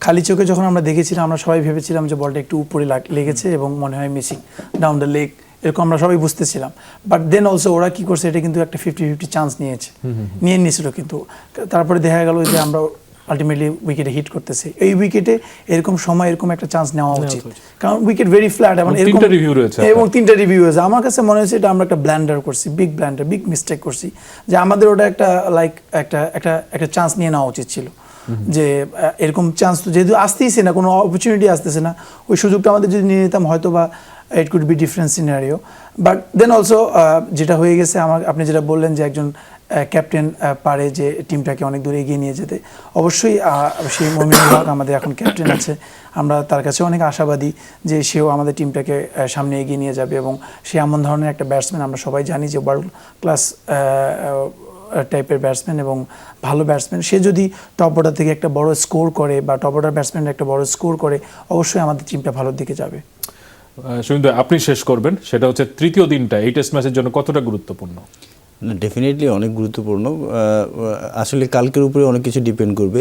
খালি চোখে যখন আমরা দেখেছিলাম, আমরা সবাই ভেবেছিলাম যে বলটা একটু উপরে লেগেছে এবং মনে হয় মিসিং ডাউন দ্য লেগ, এরকম আমরা সবাই বুঝতেছিলাম। বাট দেন অলসো ওরা কি করছে, এটা কিন্তু একটা 50-50 চান্স নিয়ে নিয়েছিল, কিন্তু তারপরে দেখা গেল যে আমরা আলটিমেটলি উইকেটে হিট করতেছে। এই উইকেটে এরকম সময় এরকম একটা চান্স নেওয়া উচিত, কারণ উইকেট ভেরি ফ্ল্যাট এবং এরকম 3টা রিভিউ রয়েছে এবং 3টা রিভিউ হয়েছে। আমার কাছে মনে হয়েছে এটা আমরা একটা ব্ল্যান্ডার করছি, বিগ ব্ল্যান্ডার, বিগ মিস্টেক করছি, যে আমাদের ওটা একটা লাইক একটা চান্স নিয়ে নেওয়া উচিত ছিল। যে এরকম চান্স তো যেহেতু আসতেইছে না, কোনো অপরচুনিটি আসতেছে না, ওই সুযোগটা আমাদের যদি নিয়ে নিতাম হয়তো বা it could be different scenario. But then also যেটা হয়ে গেছে, আপনি যেটা বললেন যে একজন ক্যাপ্টেন পারে যে টিমটাকে অনেক দূরে এগিয়ে নিয়ে যেতে, অবশ্যই সেই মমিনুল হক আমাদের এখন ক্যাপ্টেন আছে, আমরা তার কাছে অনেক আশাবাদী যে সেও আমাদের টিমটাকে সামনে এগিয়ে নিয়ে যাবে, এবং সে এমন ধরনের একটা ব্যাটসম্যান, আমরা সবাই জানি যে ওয়ার্ল্ড ক্লাস টাইপের ব্যাটসম্যান এবং ভালো ব্যাটসম্যান। সে যদি টপ অর্ডার থেকে একটা বড় স্কোর করে বা টপ অর্ডার ব্যাটসম্যান একটা বড় স্কোর করে, অবশ্যই আমাদের টিমটা ভালোর দিকে যাবে। সুমিত, আপনি শেষ করবেন, সেটা হচ্ছে তৃতীয় দিনটা এই টেস্ট ম্যাচের জন্য কতটা গুরুত্বপূর্ণ? ডেফিনেটলি অনেক গুরুত্বপূর্ণ। আসলে কালকের উপরে অনেক কিছু ডিপেন্ড করবে।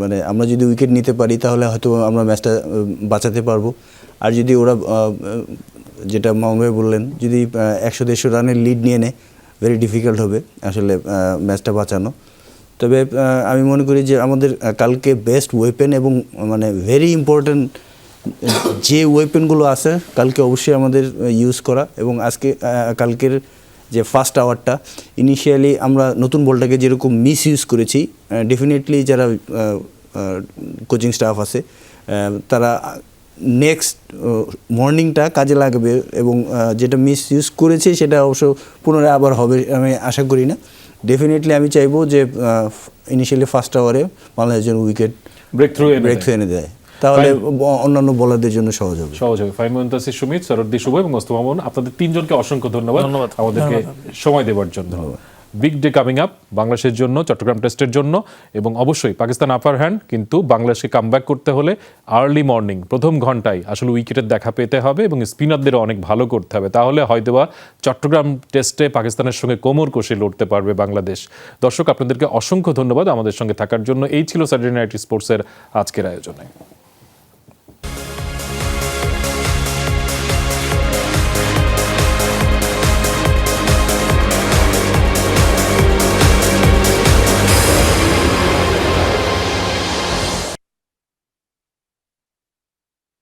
মানে আমরা যদি উইকেট নিতে পারি তাহলে হয়তো আমরা ম্যাচটা বাঁচাতে পারবো, আর যদি ওরা যেটা মামুন ভাই বললেন, যদি 100-150 রানের লিড নিয়ে নেয়, ভেরি ডিফিকাল্ট হবে আসলে ম্যাচটা বাঁচানো। তবে আমি মনে করি যে আমাদের কালকে বেস্ট ওয়েপেন এবং মানে ভেরি ইম্পর্ট্যান্ট যে ওয়েপেনগুলো আছে কালকে অবশ্যই আমাদের ইউজ করা, এবং কালকের যে ফার্স্ট আওয়ারটা ইনিশিয়ালি আমরা নতুন বলটাকে যেরকম মিস ইউজ করেছি, ডেফিনেটলি যারা কোচিং স্টাফ আছে তারা নেক্সট মর্নিংটা কাজে লাগবে, এবং যেটা মিস ইউজ করেছে সেটা অবশ্য পুনরায় আবার হবে আমি আশা করি না। ডেফিনেটলি আমি চাইবো যে ইনিশিয়ালি ফার্স্ট আওয়ারে বাংলাদেশ যেন উইকেট ব্রেক থ্রু এনে দেয়, তাহলে অন্যান্য বোলারদের জন্য সহজ হবে। ফাইম মুনতাসির, সুমিত, সরদ্দি শুভ এবং মোস্তফা মামুন, আপনাদের তিনজনকে অসংখ্য ধন্যবাদ আমাদেরকে সময় দেওয়ার জন্য। বিগ ডে কামিং আপ বাংলাদেশের জন্য, চট্টগ্রাম টেস্টের জন্য, এবং অবশ্যই পাকিস্তান আপার হ্যান্ড, কিন্তু বাংলাদেশকে কামব্যাক করতে হলে আর্লি মর্নিং প্রথম ঘন্টায় আসলে উইকেটের দেখা পেতে হবে এবং স্পিনারদের অনেক ভালো করতে হবে, তাহলে হয়তোবা চট্টগ্রাম টেস্টে পাকিস্তানের সঙ্গে কোমর কষে লড়তে পারবে বাংলাদেশ। দর্শক, আপনাদেরকে অসংখ্য ধন্যবাদ আমাদের সঙ্গে থাকার জন্য। এই ছিল স্যাটারডে নাইট স্পোর্টসের আজকের আয়োজনে।